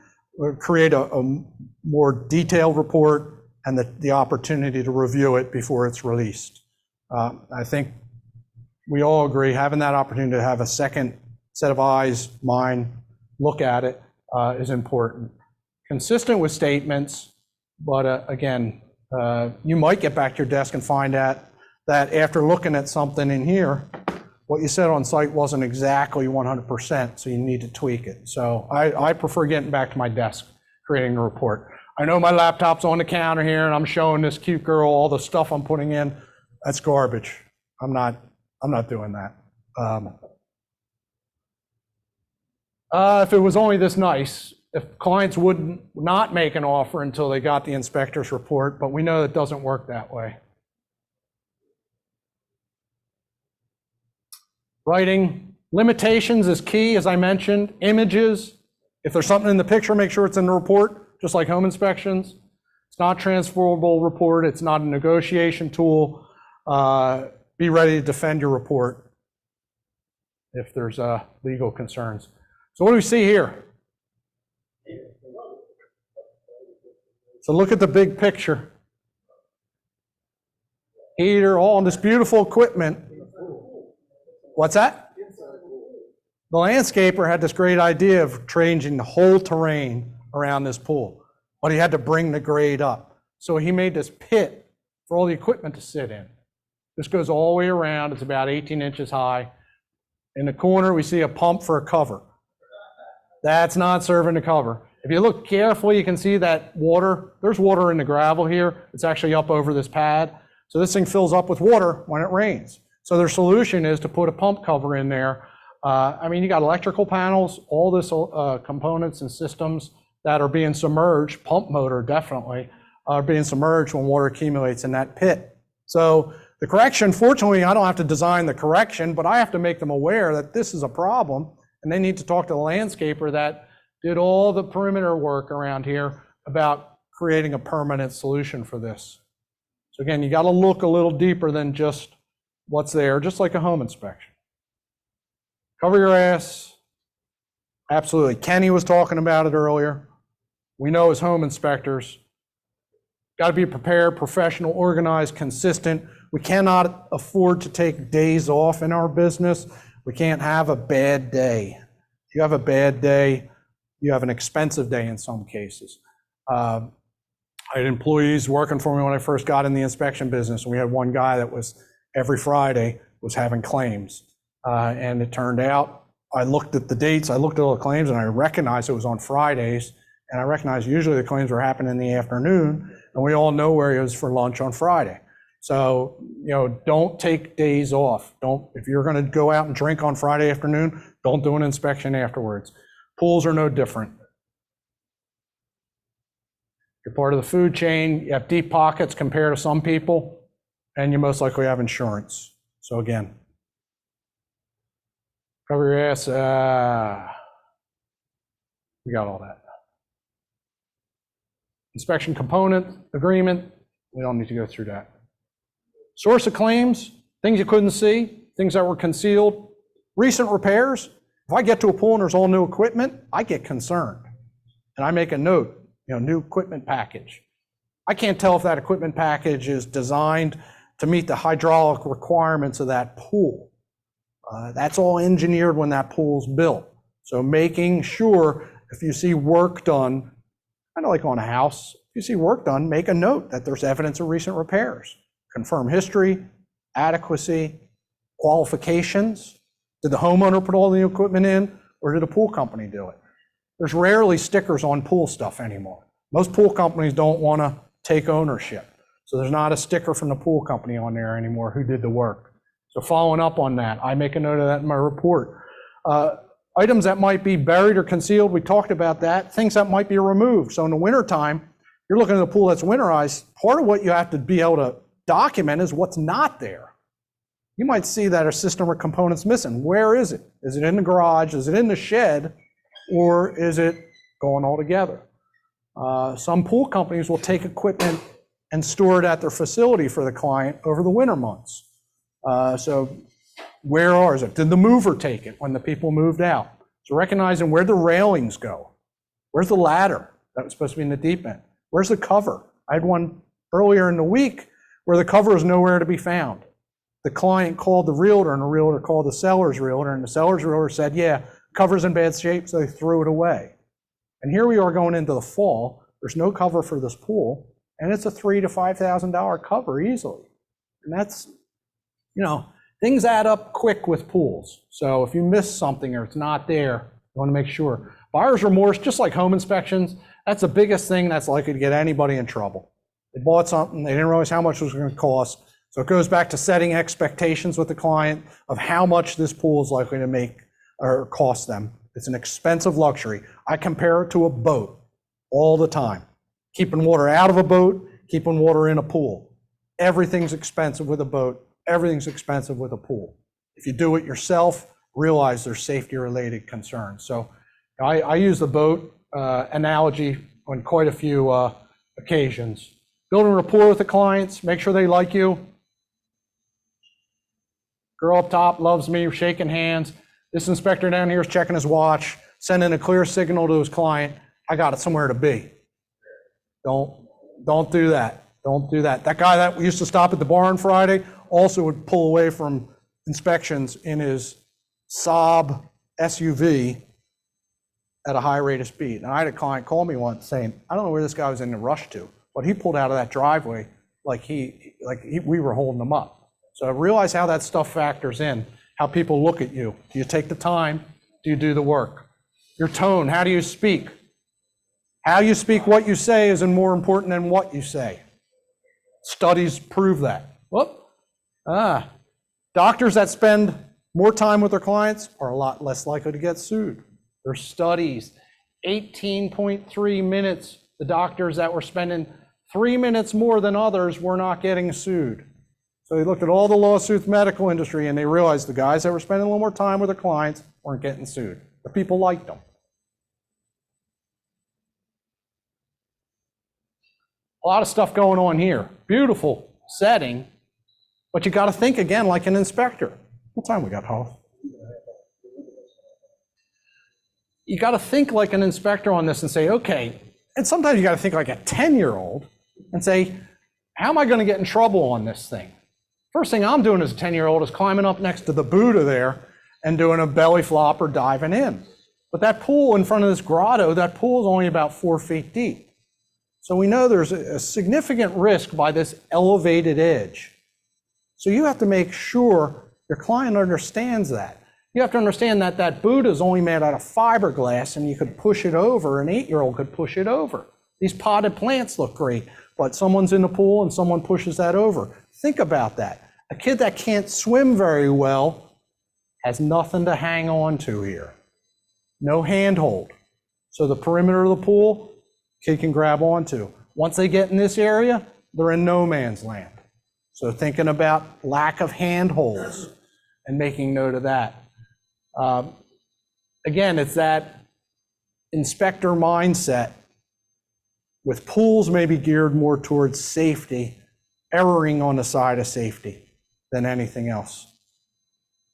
create a more detailed report and the opportunity to review it before it's released. I think we all agree having that opportunity to have a second set of eyes, mind, look at it is important. Consistent with statements, but again, you might get back to your desk and find out that after looking at something in here, what you said on site wasn't exactly 100%, so you need to tweak it. So I prefer getting back to my desk, creating a report. I know my laptop's on the counter here and I'm showing this cute girl all the stuff I'm putting in. That's garbage. I'm not doing that. If it was only this nice, if clients would not make an offer until they got the inspector's report, but we know it doesn't work that way. Writing limitations is key, as I mentioned. Images, if there's something in the picture, make sure it's in the report, just like home inspections. It's not a transferable report. It's not a negotiation tool. Be ready to defend your report if there's legal concerns. So what do we see here? So look at the big picture. Heater, all this beautiful equipment. What's that? The landscaper had this great idea of changing the whole terrain around this pool, but he had to bring the grade up. So he made this pit for all the equipment to sit in. This goes all the way around. It's about 18 inches high. In the corner, we see a pump for a cover. That's not serving the cover. If you look carefully, you can see that water. There's water in the gravel here. It's actually up over this pad. So this thing fills up with water when it rains. So their solution is to put a pump cover in there. You got electrical panels, all this components and systems that are being submerged, pump motor definitely, are being submerged when water accumulates in that pit. So the correction, fortunately, I don't have to design the correction, but I have to make them aware that this is a problem, and they need to talk to the landscaper that did all the perimeter work around here about creating a permanent solution for this. So again, you got to look a little deeper than just what's there, just like a home inspection. Cover your ass. Absolutely. Kenny was talking about it earlier. We know as home inspectors, got to be prepared, professional, organized, consistent. We cannot afford to take days off in our business. We can't have a bad day. If you have a bad day, you have an expensive day in some cases. I had employees working for me when I first got in the inspection business. We had one guy that was every Friday was having claims. And it turned out, I looked at the dates, I looked at all the claims, and I recognized it was on Fridays. And I recognized usually the claims were happening in the afternoon, and we all know where he was for lunch on Friday. So, don't take days off. If you're going to go out and drink on Friday afternoon, don't do an inspection afterwards. Pools are no different. You're part of the food chain, you have deep pockets compared to some people, and you most likely have insurance. So again, cover your ass. We got all that. Inspection component agreement, we don't need to go through that. Source of claims, things you couldn't see, things that were concealed. Recent repairs, if I get to a pool and there's all new equipment, I get concerned. And I make a note, new equipment package. I can't tell if that equipment package is designed to meet the hydraulic requirements of that pool. That's all engineered when that pool's built. So making sure if you see work done, kind of like on a house, if you see work done, make a note that there's evidence of recent repairs. Confirm history, adequacy, qualifications. Did the homeowner put all the equipment in, or did a pool company do it? There's rarely stickers on pool stuff anymore. Most pool companies don't want to take ownership. So there's not a sticker from the pool company on there anymore who did the work. So following up on that, I make a note of that in my report. Items that might be buried or concealed, we talked about that. Things that might be removed. So in the wintertime, you're looking at a pool that's winterized. Part of what you have to be able to document is what's not there. you might see that a system or component's missing. Where is it? Is it in the garage? Is it in the shed? Or is it going all together? Some pool companies will take equipment and store it at their facility for the client over the winter months. So where is it? Did the mover take it when the people moved out? So recognizing where the railings go. Where's the ladder that was supposed to be in the deep end? Where's the cover? I had one earlier in the week where the cover is nowhere to be found. The client called the realtor and the realtor called the seller's realtor, and the seller's realtor said, yeah, cover's in bad shape, so they threw it away. And here we are going into the fall. There's no cover for this pool, and it's a $3,000 to $5,000 cover easily. And that's, you know, things add up quick with pools. So if you miss something or it's not there, you want to make sure. Buyer's remorse, just like home inspections, that's the biggest thing that's likely to get anybody in trouble. They bought something, they didn't realize how much it was going to cost. So it goes back to setting expectations with the client of how much this pool is likely to make or cost them. It's an expensive luxury. I compare it to a boat all the time. Keeping water out of a boat, keeping water in a pool. Everything's expensive with a boat. Everything's expensive with a pool. If you do it yourself, realize there's safety-related concerns. So I use the boat analogy on quite a few occasions. Building rapport with the clients, make sure they like you. Girl up top loves me, shaking hands. This inspector down here is checking his watch, sending a clear signal to his client. I got it somewhere to be. Don't do that. Don't do that. That guy that used to stop at the bar on Friday also would pull away from inspections in his Saab SUV at a high rate of speed. And I had a client call me once saying, I don't know where this guy was in a rush to, but he pulled out of that driveway like we were holding him up. So realize how that stuff factors in, how people look at you. Do you take the time? Do you do the work? Your tone, how do you speak? How you speak, what you say is more important than what you say. Studies prove that. Doctors that spend more time with their clients are a lot less likely to get sued. There's studies, 18.3 minutes, the doctors that were spending 3 minutes more than others were not getting sued. So they looked at all the lawsuits, medical industry, and they realized the guys that were spending a little more time with their clients weren't getting sued. The people liked them. A lot of stuff going on here. Beautiful setting, but you got to think again like an inspector. What time we got, Hoff? You got to think like an inspector on this and say, okay, and sometimes you got to think like a 10-year-old and say, how am I going to get in trouble on this thing? First thing I'm doing as a 10-year-old is climbing up next to the Buddha there and doing a belly flop or diving in. But that pool in front of this grotto, that pool is only about 4 feet deep. So we know there's a significant risk by this elevated edge. So you have to make sure your client understands that. You have to understand that that Buddha is only made out of fiberglass and you could push it over, an 8-year-old could push it over. These potted plants look great, but someone's in the pool and someone pushes that over. Think about that. A kid that can't swim very well has nothing to hang on to here. No handhold. So the perimeter of the pool, kid can grab onto. Once they get in this area, they're in no man's land. So thinking about lack of handholds and making note of that. Again, it's that inspector mindset with pools maybe geared more towards safety, erring on the side of safety than anything else.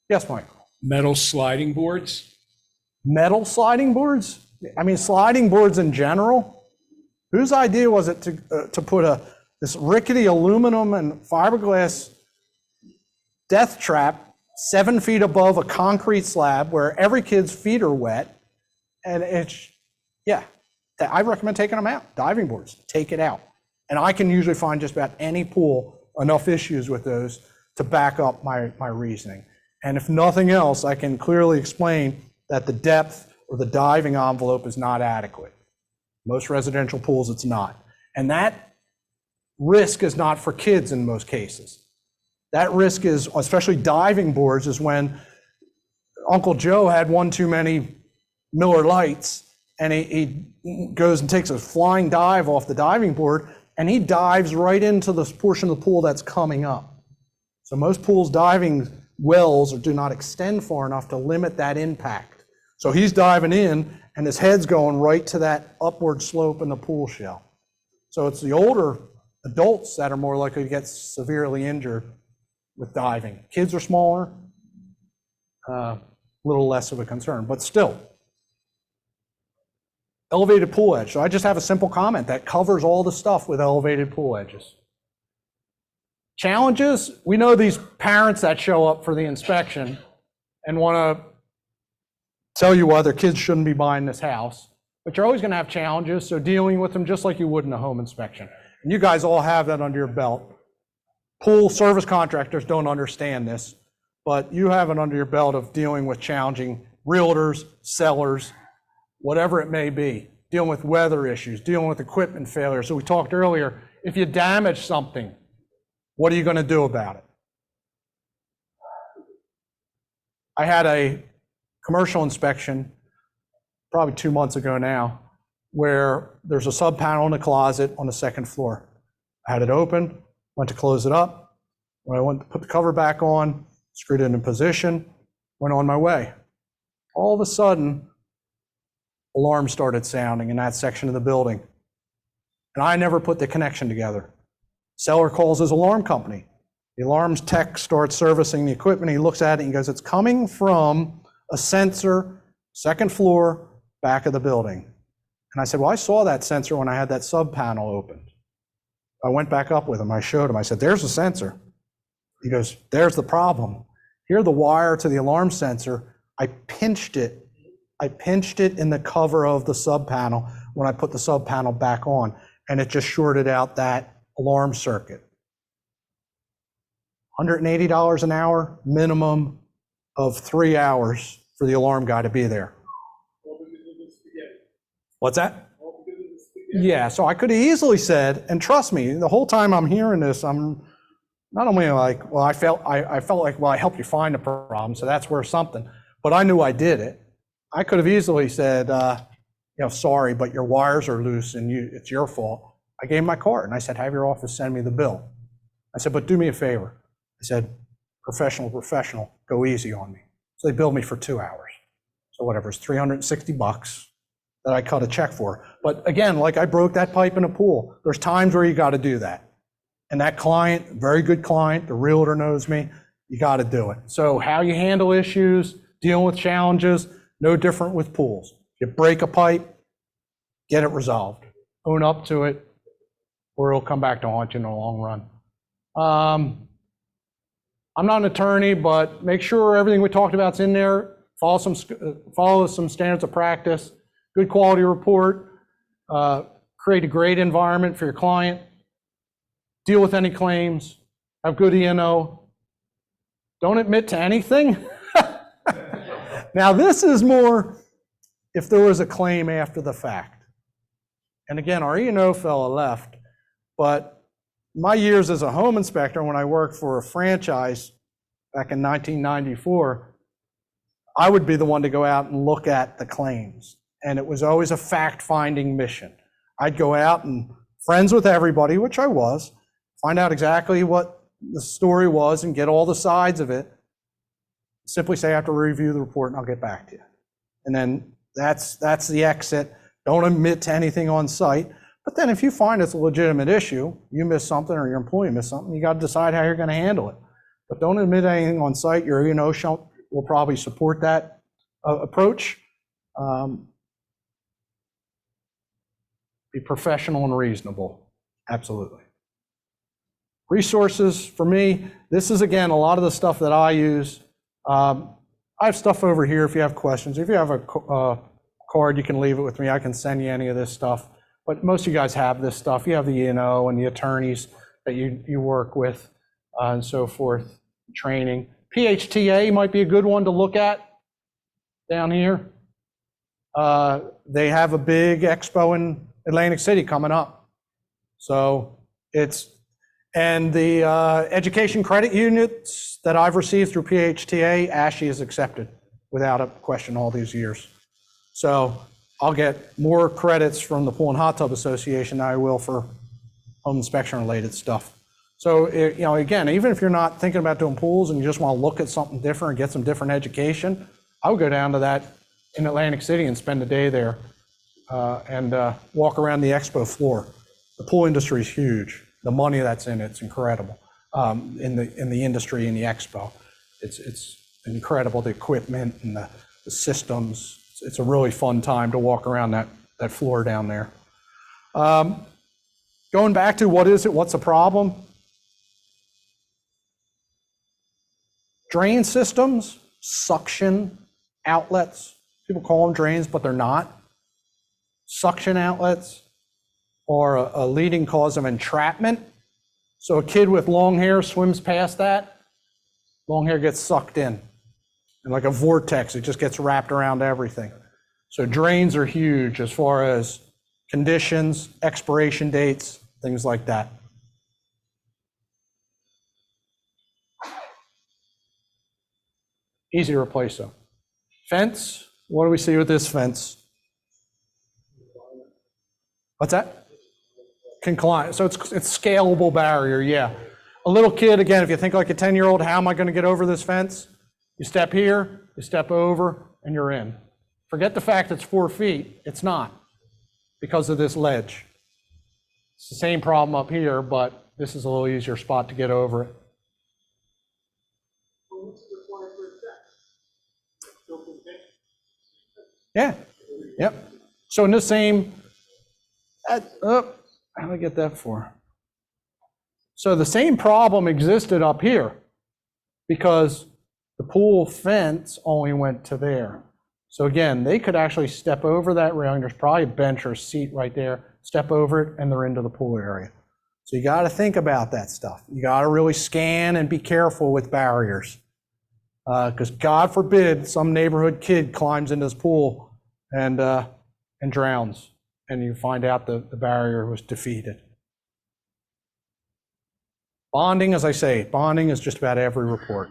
Yes, Michael? Metal sliding boards? Metal sliding boards? I mean, sliding boards in general? Whose idea was it to put this rickety aluminum and fiberglass death trap 7 feet above a concrete slab where every kid's feet are wet? And it's, yeah, I recommend taking them out. Diving boards, take it out. And I can usually find just about any pool enough issues with those to back up my reasoning. And if nothing else, I can clearly explain that the depth or the diving envelope is not adequate. Most residential pools, it's not. And that risk is not for kids in most cases. That risk is, especially diving boards, is when Uncle Joe had one too many Miller Lights and he goes and takes a flying dive off the diving board and he dives right into this portion of the pool that's coming up. So most pools diving wells do not extend far enough to limit that impact. So he's diving in and his head's going right to that upward slope in the pool shell. So it's the older adults that are more likely to get severely injured with diving. Kids are smaller, a little less of a concern, but still. Elevated pool edge. So I just have a simple comment that covers all the stuff with elevated pool edges. Challenges, we know these parents that show up for the inspection and want to tell you why their kids shouldn't be buying this house, but you're always going to have challenges, so dealing with them just like you would in a home inspection. And you guys all have that under your belt. Pool service contractors don't understand this, but you have it under your belt of dealing with challenging realtors, sellers, whatever it may be, dealing with weather issues, dealing with equipment failure. So we talked earlier, if you damage something, what are you going to do about it? I had a commercial inspection probably 2 months ago now, where there's a sub panel in the closet on the second floor. I had it open, went to close it up. When I went to put the cover back on, screwed it in position, went on my way. All of a sudden, alarms started sounding in that section of the building. And I never put the connection together. Seller calls his alarm company. The alarms tech starts servicing the equipment. He looks at it and he goes, it's coming from a sensor, second floor, back of the building. And I said, well, I saw that sensor when I had that sub panel opened. I went back up with him. I showed him. I said, there's the sensor. He goes, there's the problem. Here, the wire to the alarm sensor, I pinched it in the cover of the sub panel when I put the sub panel back on, and it just shorted out that alarm circuit. $180 an hour, minimum of 3 hours for the alarm guy to be there. What's that? Yeah, so I could have easily said, and trust me, the whole time I'm hearing this, I'm not only like, well, I felt like, well, I helped you find the problem, so that's worth something, but I knew I did it. I could have easily said, sorry, but your wires are loose and it's your fault. I gave him my card and I said, have your office send me the bill. I said, but do me a favor. I said, professional, go easy on me. So they billed me for 2 hours. So whatever, it's $360 that I cut a check for. But again, like I broke that pipe in a pool. There's times where you got to do that. And that client, very good client, the realtor knows me, you got to do it. So how you handle issues, dealing with challenges, no different with pools. You break a pipe, get it resolved. Own up to it, or it'll come back to haunt you in the long run. I'm not an attorney, but make sure everything we talked about is in there. Follow some standards of practice. Good quality report. Create a great environment for your client. Deal with any claims. Have good E&O. Don't admit to anything. Now this is more if there was a claim after the fact. And again, our E&O fella left, but my years as a home inspector, when I worked for a franchise back in 1994, I would be the one to go out and look at the claims. And it was always a fact-finding mission. I'd go out and friends with everybody, which I was, find out exactly what the story was and get all the sides of it. Simply say, I have to review the report and I'll get back to you. And then that's the exit. Don't admit to anything on site. But then if you find it's a legitimate issue, you miss something or your employee missed something, you got to decide how you're going to handle it. But don't admit anything on site. Your E&O will probably support that approach. Be professional and reasonable. Absolutely. Resources for me, this is again a lot of the stuff that I use. I have stuff over here if you have questions. If you have a card, you can leave it with me. I can send you any of this stuff. But most of you guys have this stuff. You have the E&O and the attorneys that you work with and so forth, training. PHTA might be a good one to look at down here. They have a big expo in Atlantic City coming up. So and the education credit units that I've received through PHTA, ASHI is accepted without a question all these years. So I'll get more credits from the Pool and Hot Tub Association than I will for home inspection related stuff. So, again, even if you're not thinking about doing pools and you just want to look at something different and get some different education, I would go down to that in Atlantic City and spend a day there and walk around the expo floor. The pool industry is huge. The money that's in it's incredible. In the industry, in the expo, it's incredible. The equipment and the systems. It's a really fun time to walk around that floor down there. Going back to what is it? What's the problem? Drain systems, suction outlets. People call them drains, but they're not. Suction outlets are a leading cause of entrapment. So a kid with long hair swims past that, long hair gets sucked in. And like a vortex, it just gets wrapped around everything. So drains are huge as far as conditions, expiration dates, things like that. Easy to replace though. Fence, what do we see with this fence? What's that? Can climb, so it's scalable barrier, yeah. A little kid, again, if you think like a 10-year-old, how am I gonna get over this fence? You step here, you step over, and you're in. Forget the fact it's 4 feet, it's not, because of this ledge. It's the same problem up here, but this is a little easier spot to get over it. Yeah, yep. So in the same, how do I get that for? So the same problem existed up here because the pool fence only went to there. So again, they could actually step over that railing. There's probably a bench or a seat right there, step over it, and they're into the pool area. So you got to think about that stuff. You got to really scan and be careful with barriers. Because God forbid some neighborhood kid climbs into this pool and drowns, and you find out the barrier was defeated. Bonding, as I say, bonding is just about every report.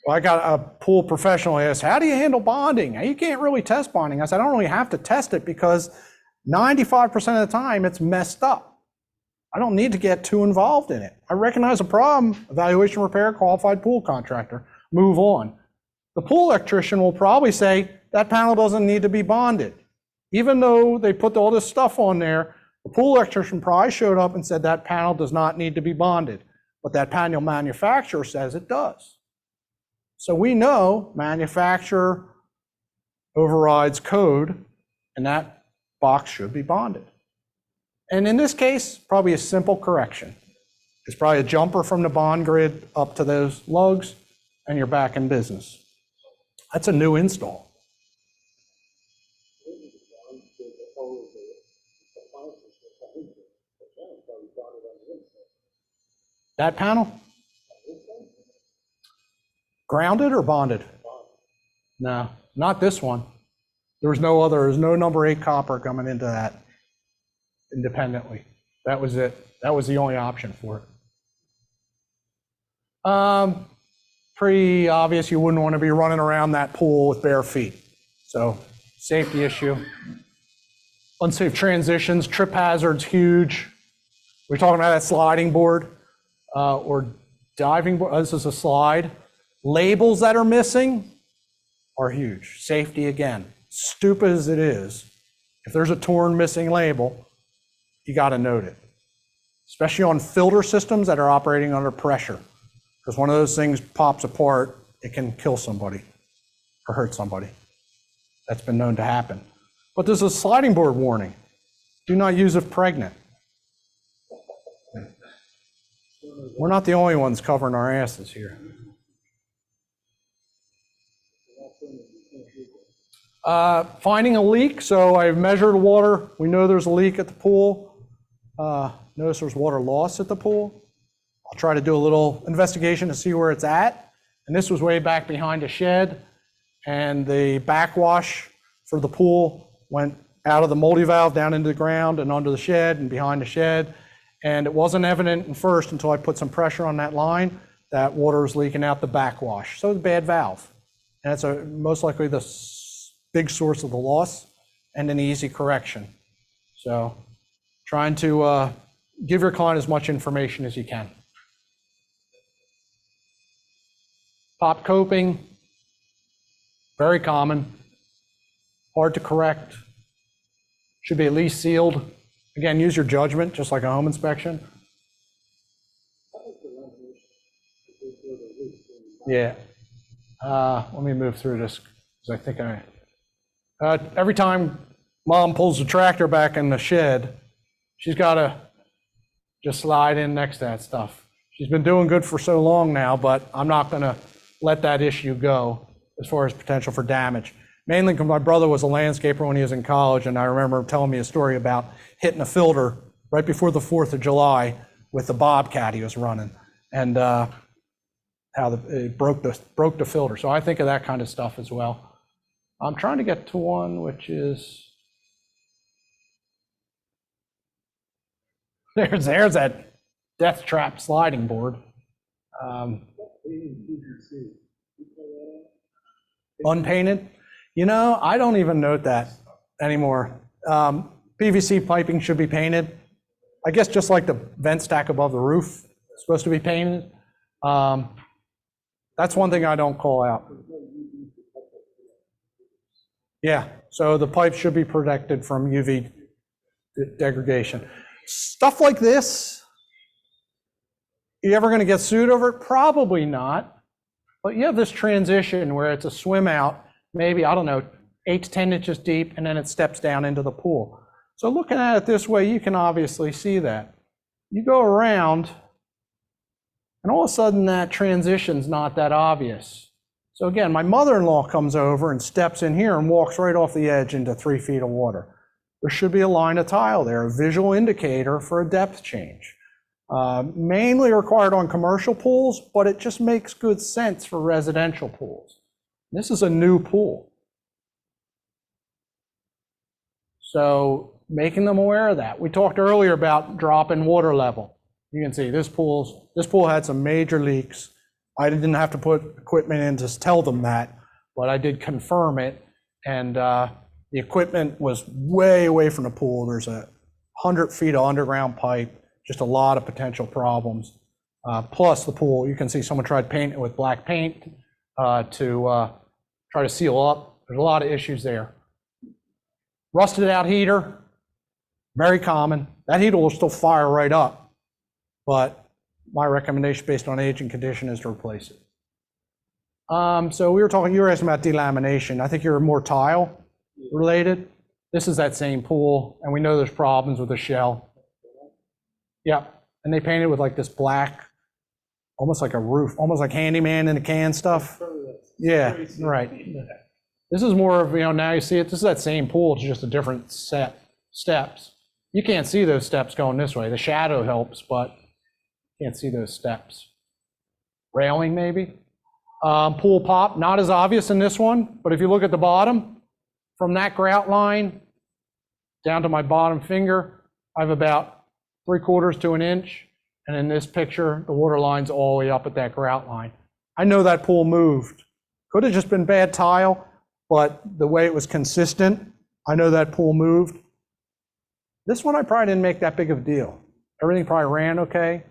Well, I got a pool professional asked, how do you handle bonding? You can't really test bonding. I said, I don't really have to test it because 95% of the time it's messed up. I don't need to get too involved in it. I recognize a problem, evaluation, repair, qualified pool contractor, move on. The pool electrician will probably say that panel doesn't need to be bonded. Even though they put all this stuff on there, the pool electrician probably showed up and said that panel does not need to be bonded, but that panel manufacturer says it does. So we know manufacturer overrides code, and that box should be bonded. And in this case, probably a simple correction. It's probably a jumper from the bond grid up to those lugs, and you're back in business. That's a new install. That panel? Grounded or bonded? No, not this one. There's no number 8 copper coming into that independently. That was it. That was the only option for it. Pretty obvious you wouldn't want to be running around that pool with bare feet. So safety issue. Unsafe transitions, trip hazards, huge. We're talking about that sliding board or diving board. This is a slide. Labels that are missing are huge. Safety again. Stupid as it is, if there's a torn missing label, you got to note it. Especially on filter systems that are operating under pressure. Because one of those things pops apart, it can kill somebody or hurt somebody. That's been known to happen. But there's a sliding board warning. Do not use if pregnant. We're not the only ones covering our asses here. Finding a leak. So I've measured water. We know there's a leak at the pool. Notice there's water loss at the pool. I'll try to do a little investigation to see where it's at. And this was way back behind a shed. And the backwash for the pool went out of the multi valve down into the ground and under the shed and behind the shed. And it wasn't evident at first until I put some pressure on that line that water was leaking out the backwash. So it's a bad valve. And it's most likely the big source of the loss and an easy correction. So trying to give your client as much information as you can. Pop coping, very common, hard to correct, should be at least sealed. Again, use your judgment, just like a home inspection. Yeah. Let me move through this, because I think every time Mom pulls the tractor back in the shed, she's got to just slide in next to that stuff. She's been doing good for so long now, but I'm not going to let that issue go as far as potential for damage. Mainly because my brother was a landscaper when he was in college, and I remember him telling me a story about hitting a filter right before the 4th of July with the Bobcat he was running, and how it broke the filter. So I think of that kind of stuff as well. I'm trying to get to one which is, there's that death trap sliding board. Unpainted? You know, I don't even note that anymore. PVC piping should be painted. I guess just like the vent stack above the roof, it's supposed to be painted. That's one thing I don't call out. Yeah, so the pipe should be protected from UV degradation. Stuff like this, you ever going to get sued over it? Probably not. But you have this transition where it's a swim out, maybe, I don't know, 8 to 10 inches deep, and then it steps down into the pool. So looking at it this way, you can obviously see that. You go around, and all of a sudden that transition's not that obvious. So again, my mother-in-law comes over and steps in here and walks right off the edge into 3 feet of water. There should be a line of tile there, a visual indicator for a depth change. Mainly required on commercial pools, but it just makes good sense for residential pools. This is a new pool. So making them aware of that. We talked earlier about drop in water level. You can see this pool had some major leaks. I didn't have to put equipment in to tell them that, but I did confirm it. And the equipment was way away from the pool. There's 100 feet of underground pipe, just a lot of potential problems. Plus the pool, you can see someone tried painting it with black paint to try to seal up. There's a lot of issues there. Rusted out heater, very common. That heater will still fire right up, but my recommendation based on age and condition is to replace it. So you were asking about delamination. I think you're more tile related. This is that same pool, and we know there's problems with the shell. Yeah, and they painted with like this black, almost like a roof, almost like handyman in a can stuff. Yeah, right. This is more of, now you see it, this is that same pool, it's just a different set steps. You can't see those steps going this way. The shadow helps, but you can't see those steps. Railing maybe. Pool pop, not as obvious in this one, but if you look at the bottom, from that grout line down to my bottom finger, I have about 3/4 to an inch. And in this picture, the water line's all the way up at that grout line. I know that pool moved. Could have just been bad tile, but the way it was consistent, I know that pool moved. This one I probably didn't make that big of a deal. Everything probably ran okay.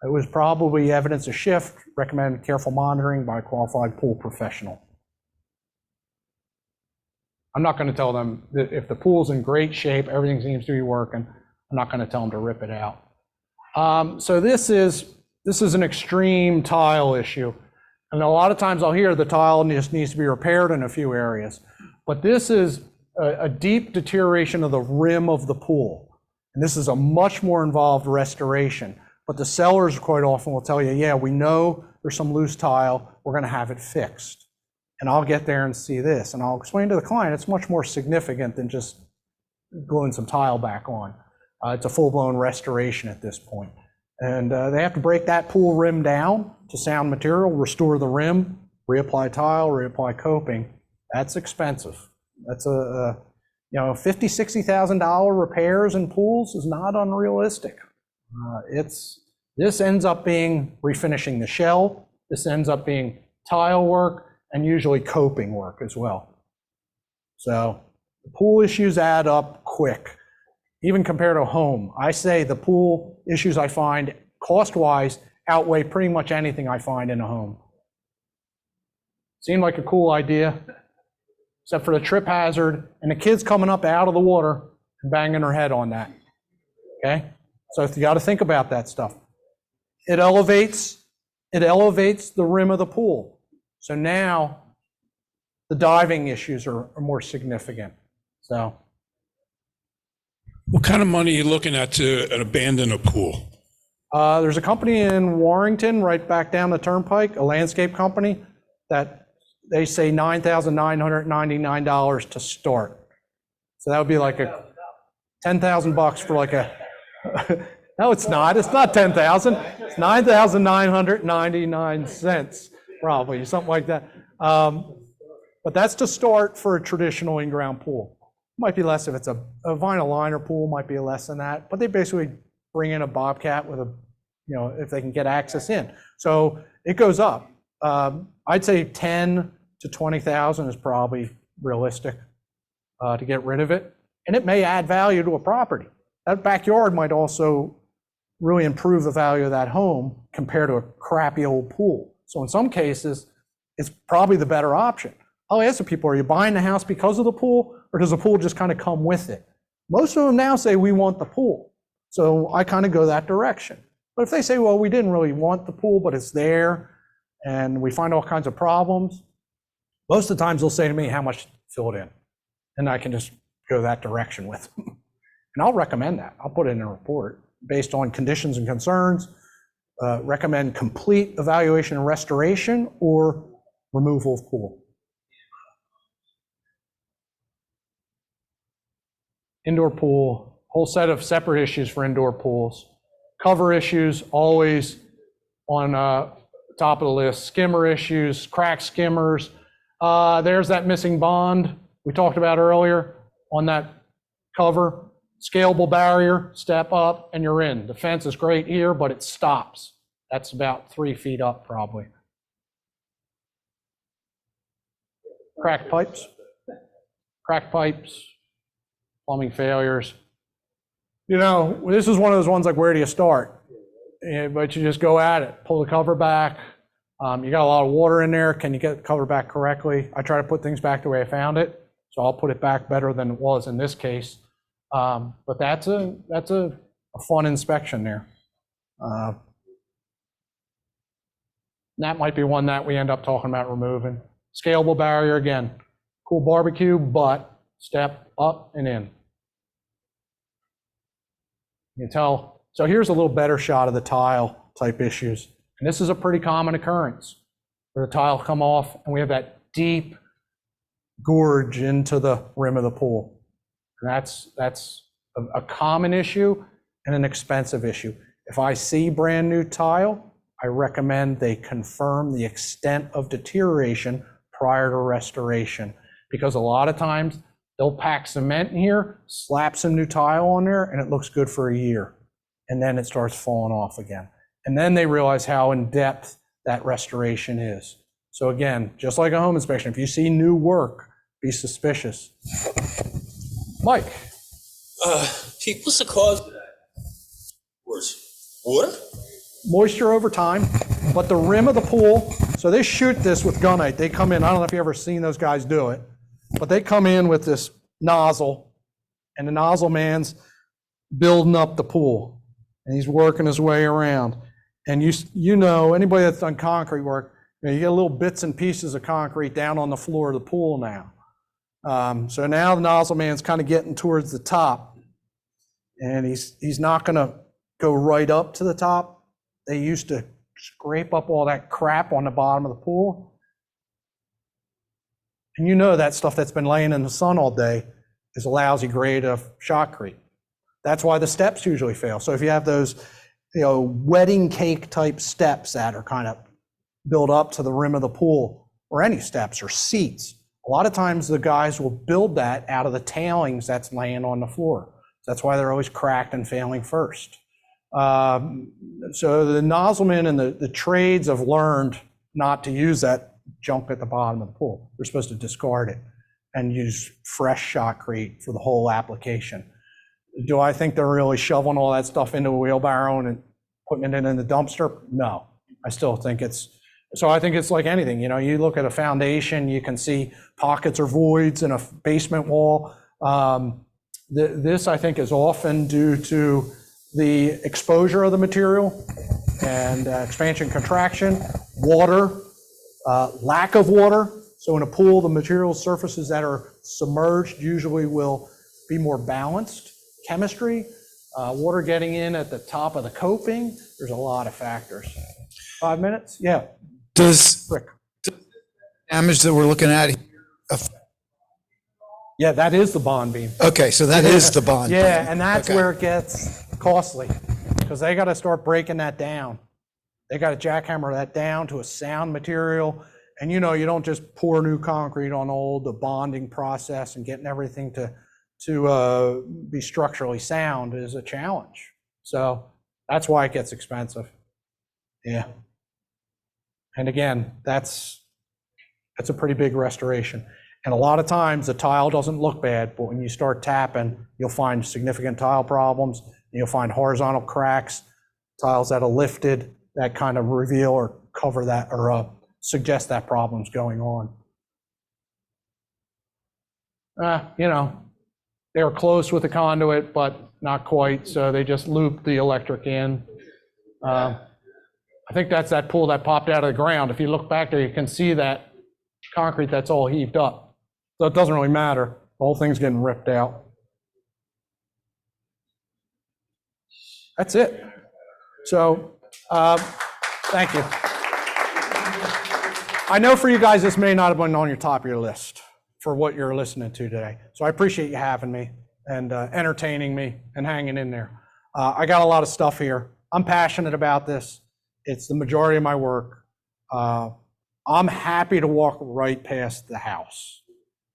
It was probably evidence of shift, recommend careful monitoring by a qualified pool professional. I'm not going to tell them that if the pool's in great shape, everything seems to be working, I'm not going to tell them to rip it out. So this is an extreme tile issue. And a lot of times I'll hear the tile just needs to be repaired in a few areas. But this is a deep deterioration of the rim of the pool. And this is a much more involved restoration. But the sellers quite often will tell you, yeah, we know there's some loose tile, we're going to have it fixed. And I'll get there and see this. And I'll explain to the client it's much more significant than just gluing some tile back on. It's a full-blown restoration at this point. And they have to break that pool rim down to sound material, restore the rim, reapply tile, reapply coping. That's expensive. That's $50,000, $60,000 repairs in pools is not unrealistic. This ends up being refinishing the shell. This ends up being tile work and usually coping work as well. So the pool issues add up quick. Even compared to a home, I say the pool issues I find cost-wise outweigh pretty much anything I find in a home. Seemed like a cool idea, except for the trip hazard and the kids coming up out of the water and banging their head on that. Okay? So you got to think about that stuff. It elevates the rim of the pool. So now the diving issues are more significant. So What kind of money are you looking at to abandon a pool? there's a company in Warrington, right back down the turnpike, a landscape company, that they say $9,999 to start. So that would be like a $10,000 for like a, no, it's not. It's not 10,000. It's 9,999 cents, probably, something like that. But that's to start for a traditional in-ground pool. Might be less if it's a vinyl liner pool, might be less than that. But they basically bring in a bobcat with a, if they can get access in. So it goes up. I'd say 10 to 20,000 is probably realistic to get rid of it. And it may add value to a property. That backyard might also really improve the value of that home compared to a crappy old pool. So in some cases, it's probably the better option. I'll ask the people, are you buying the house because of the pool, or does the pool just kind of come with it? Most of them now say we want the pool. So I kind of go that direction. But if they say, well, we didn't really want the pool, but it's there, and we find all kinds of problems, most of the times they'll say to me, how much to fill it in? And I can just go that direction with them. And I'll recommend that. I'll put it in a report based on conditions and concerns, recommend complete evaluation and restoration or removal of pool. Indoor pool, whole set of separate issues for indoor pools. Cover issues, always on top of the list. Skimmer issues, cracked skimmers. There's that missing bond we talked about earlier on that cover. Scalable barrier, step up and you're in. The fence is great here, but it stops. That's about 3 feet up probably. Cracked pipes, plumbing failures. This is one of those ones like, where do you start? But you just go at it, pull the cover back. You got a lot of water in there. Can you get the cover back correctly? I try to put things back the way I found it. So I'll put it back better than it was in this case. But that's a fun inspection there. That might be one that we end up talking about removing. Scalable barrier again, cool barbecue, but step up and in. You can tell. So here's a little better shot of the tile type issues. And this is a pretty common occurrence where the tile come off and we have that deep gorge into the rim of the pool. And that's a common issue and an expensive issue. If I see brand new tile, I recommend they confirm the extent of deterioration prior to restoration, because a lot of times they'll pack cement in here, slap some new tile on there, and it looks good for a year. And then it starts falling off again. And then they realize how in depth that restoration is. So again, just like a home inspection, if you see new work, be suspicious. Mike. Pete, what's the cause of that? Worse. Water? Moisture over time, but the rim of the pool, so they shoot this with gunite. They come in, I don't know if you've ever seen those guys do it, but they come in with this nozzle, and the nozzle man's building up the pool, and he's working his way around. And anybody that's done concrete work, you get little bits and pieces of concrete down on the floor of the pool now. So now the nozzle man's kind of getting towards the top, and he's not going to go right up to the top. They used to scrape up all that crap on the bottom of the pool. And that stuff that's been laying in the sun all day is a lousy grade of shotcrete. That's why the steps usually fail. So if you have those, wedding cake type steps that are kind of built up to the rim of the pool, or any steps or seats, a lot of times the guys will build that out of the tailings that's laying on the floor. That's why they're always cracked and failing first. So the nozzlemen and the trades have learned not to use that junk at the bottom of the pool. They're supposed to discard it and use fresh shotcrete for the whole application. Do I think they're really shoveling all that stuff into a wheelbarrow and putting it in the dumpster? No. I still think it's So I think it's like anything, you know, you look at a foundation, you can see pockets or voids in a basement wall. This, I think, is often due to the exposure of the material and expansion, contraction, water, lack of water. So in a pool, the material surfaces that are submerged usually will be more balanced. Chemistry, water getting in at the top of the coping, there's a lot of factors. 5 minutes? Yeah. Does Rick. damage that we're looking at? Yeah, that is the bond beam. Okay, so that is the bond. Yeah, beam. and that's Okay. where it gets costly because they got to start breaking that down. They got to jackhammer that down to a sound material. And you know, you don't just pour new concrete on old. The bonding process and getting everything to be structurally sound is a challenge. So that's why it gets expensive. Yeah. And again, that's a pretty big restoration. And a lot of times the tile doesn't look bad, but when you start tapping, you'll find significant tile problems. You'll find horizontal cracks, tiles that are lifted that kind of reveal or cover that or suggest that problem's going on. You know, they were close with the conduit, but not quite, so they just looped the electric in. I think that's that pool that popped out of the ground. If you look back there, you can see that concrete that's all heaved up. So it doesn't really matter. The whole thing's getting ripped out. That's it. So, thank you. I know for you guys, this may not have been on your top of your list for what you're listening to today. So I appreciate you having me and entertaining me and hanging in there. I got a lot of stuff here. I'm passionate about this. It's the majority of my work. I'm happy to walk right past the house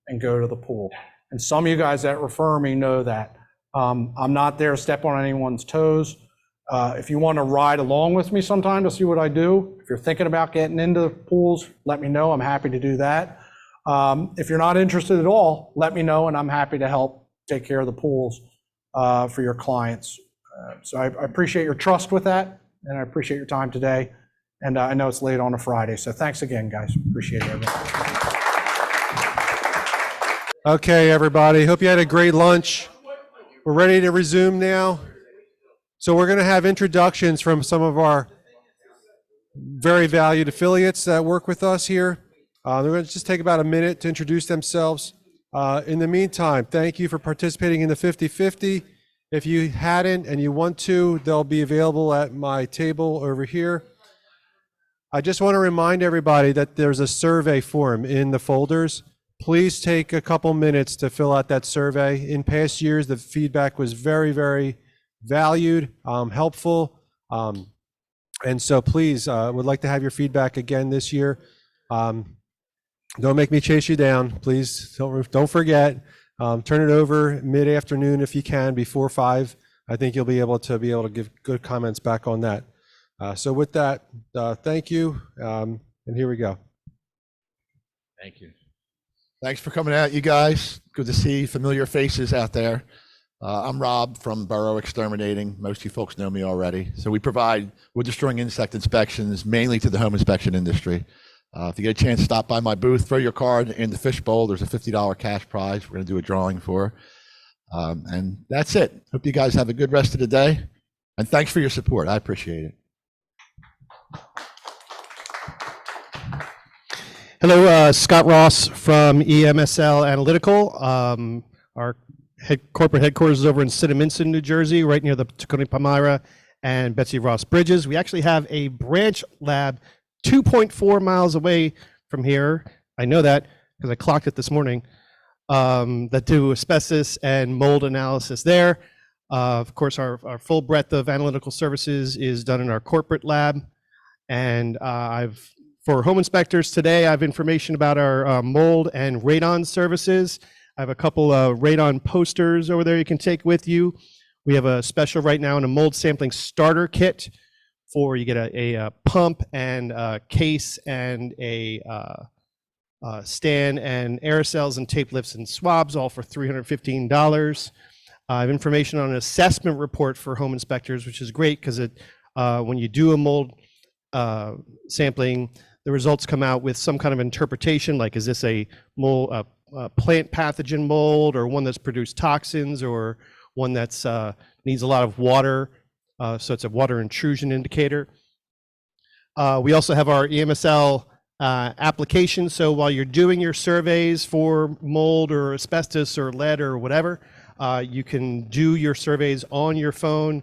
and go to the pool. And some of you guys that refer me know that. I'm not there to step on anyone's toes. If you want to ride along with me sometime to see what I do, if you're thinking about getting into pools, let me know. I'm happy to do that. If you're not interested at all, let me know, and I'm happy to help take care of the pools for your clients. So I appreciate your trust with that, and I appreciate your time today. And I know it's late on a Friday, so thanks again, guys. Appreciate it, everyone. Okay, everybody. Hope you had a great lunch. We're ready to resume now. So we're going to have introductions from some of our very valued affiliates that work with us here. They're going to just take about a minute to introduce themselves. In the meantime, thank you for participating in the 50/50. If you hadn't and you want to, they'll be available at my table over here. I just want to remind everybody that there's a survey form in the folders. Please take a couple minutes to fill out that survey. In past years, the feedback was very, very valued, helpful. And so please, would like to have your feedback again this year. Don't make me chase you down. Please don't forget. Turn it over mid-afternoon if you can, before 5. I think you'll be able to give good comments back on that. So with that, thank you, and here we go. Thank you. Thanks for coming out, you guys. Good to see familiar faces out there. I'm Rob from Burrow Exterminating. Most of you folks know me already. So we provide wood-destroying insect inspections mainly to the home inspection industry. If you get a chance to stop by my booth, throw your card in the fishbowl. There's a $50 cash prize we're going to do a drawing for. And that's it. Hope you guys have a good rest of the day. And thanks for your support. I appreciate it. Hello, Scott Ross from EMSL Analytical. Our corporate headquarters is over in Cinnaminson, New Jersey, right near the Tacony Palmyra and Betsy Ross bridges. We actually have a branch lab 2.4 miles away from here. I know that because I clocked it this morning, that do asbestos and mold analysis there. Of course, our full breadth of analytical services is done in our corporate lab. And for home inspectors today, I have information about our mold and radon services. I have a couple of radon posters over there you can take with you. We have a special right now in a mold sampling starter kit for you get a pump and a case and a stand and aerosols and tape lifts and swabs, all for $315. I have information on an assessment report for home inspectors, which is great because when you do a mold sampling, the results come out with some kind of interpretation, like is this a mold, plant pathogen mold, or one that's produced toxins, or one that's needs a lot of water, so it's a water intrusion indicator. We also have our EMSL application, so while you're doing your surveys for mold or asbestos or lead or whatever, you can do your surveys on your phone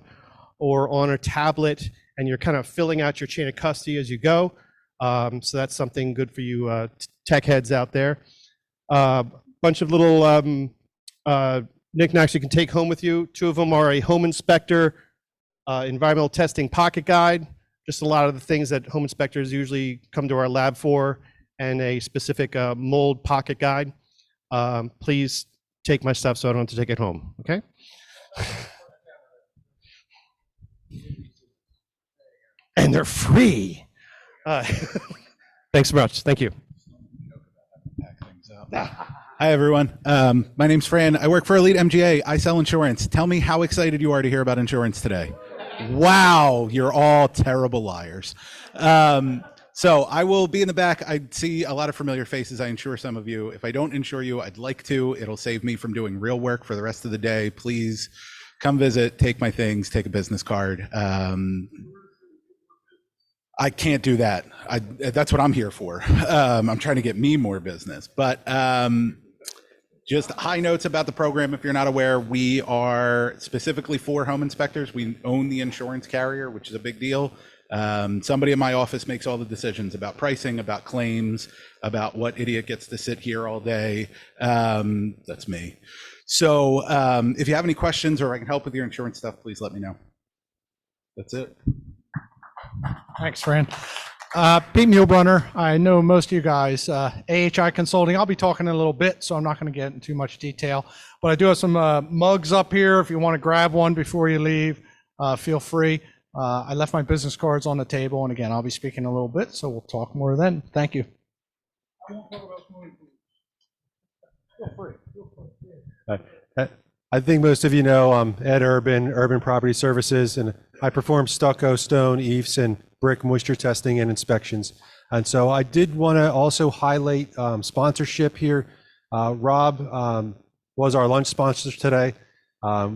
or on a tablet, and you're kind of filling out your chain of custody as you go. So that's something good for you tech heads out there. Bunch of little knickknacks you can take home with you. 2 of them are a home inspector environmental testing pocket guide, just a lot of the things that home inspectors usually come to our lab for, and a specific mold pocket guide. Please take my stuff so I don't have to take it home, okay? And they're free. Thanks so much. Thank you. Hi, everyone. My name's Fran. I work for Elite MGA. I sell insurance. Tell me how excited you are to hear about insurance today. Wow, you're all terrible liars. So I will be in the back. I see a lot of familiar faces. I insure some of you. If I don't insure you, I'd like to. It'll save me from doing real work for the rest of the day. Please come visit, take my things, take a business card. I can't do that. That's what I'm here for. I'm trying to get me more business. But just high notes about the program. If you're not aware, we are specifically for home inspectors. We own the insurance carrier, which is a big deal. Somebody in my office makes all the decisions about pricing, about claims, about what idiot gets to sit here all day. That's me. So if you have any questions or I can help with your insurance stuff, please let me know. That's it. Thanks, Fran. Pete Muehlbronner. I know most of you guys. AHI Consulting. I'll be talking in a little bit, so I'm not going to get into too much detail. But I do have some mugs up here. If you want to grab one before you leave, feel free. I left my business cards on the table, and again, I'll be speaking a little bit, so we'll talk more then. Thank you. I think most of you know I'm Ed Urban, Urban Property Services, and I perform stucco, stone, eaves, and brick moisture testing and inspections. And so I did want to also highlight sponsorship here. Rob was our lunch sponsor today.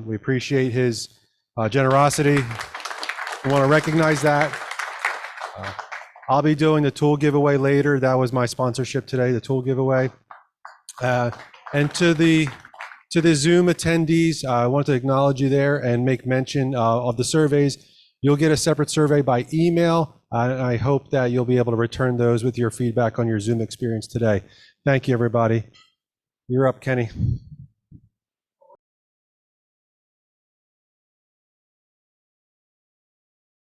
We appreciate his generosity. I want to recognize that. I'll be doing the tool giveaway later. That was my sponsorship today, the tool giveaway. And to the Zoom attendees, I want to acknowledge you there and make mention of the surveys. You'll get a separate survey by email, and I hope that you'll be able to return those with your feedback on your Zoom experience today. Thank you, everybody. You're up, Kenny.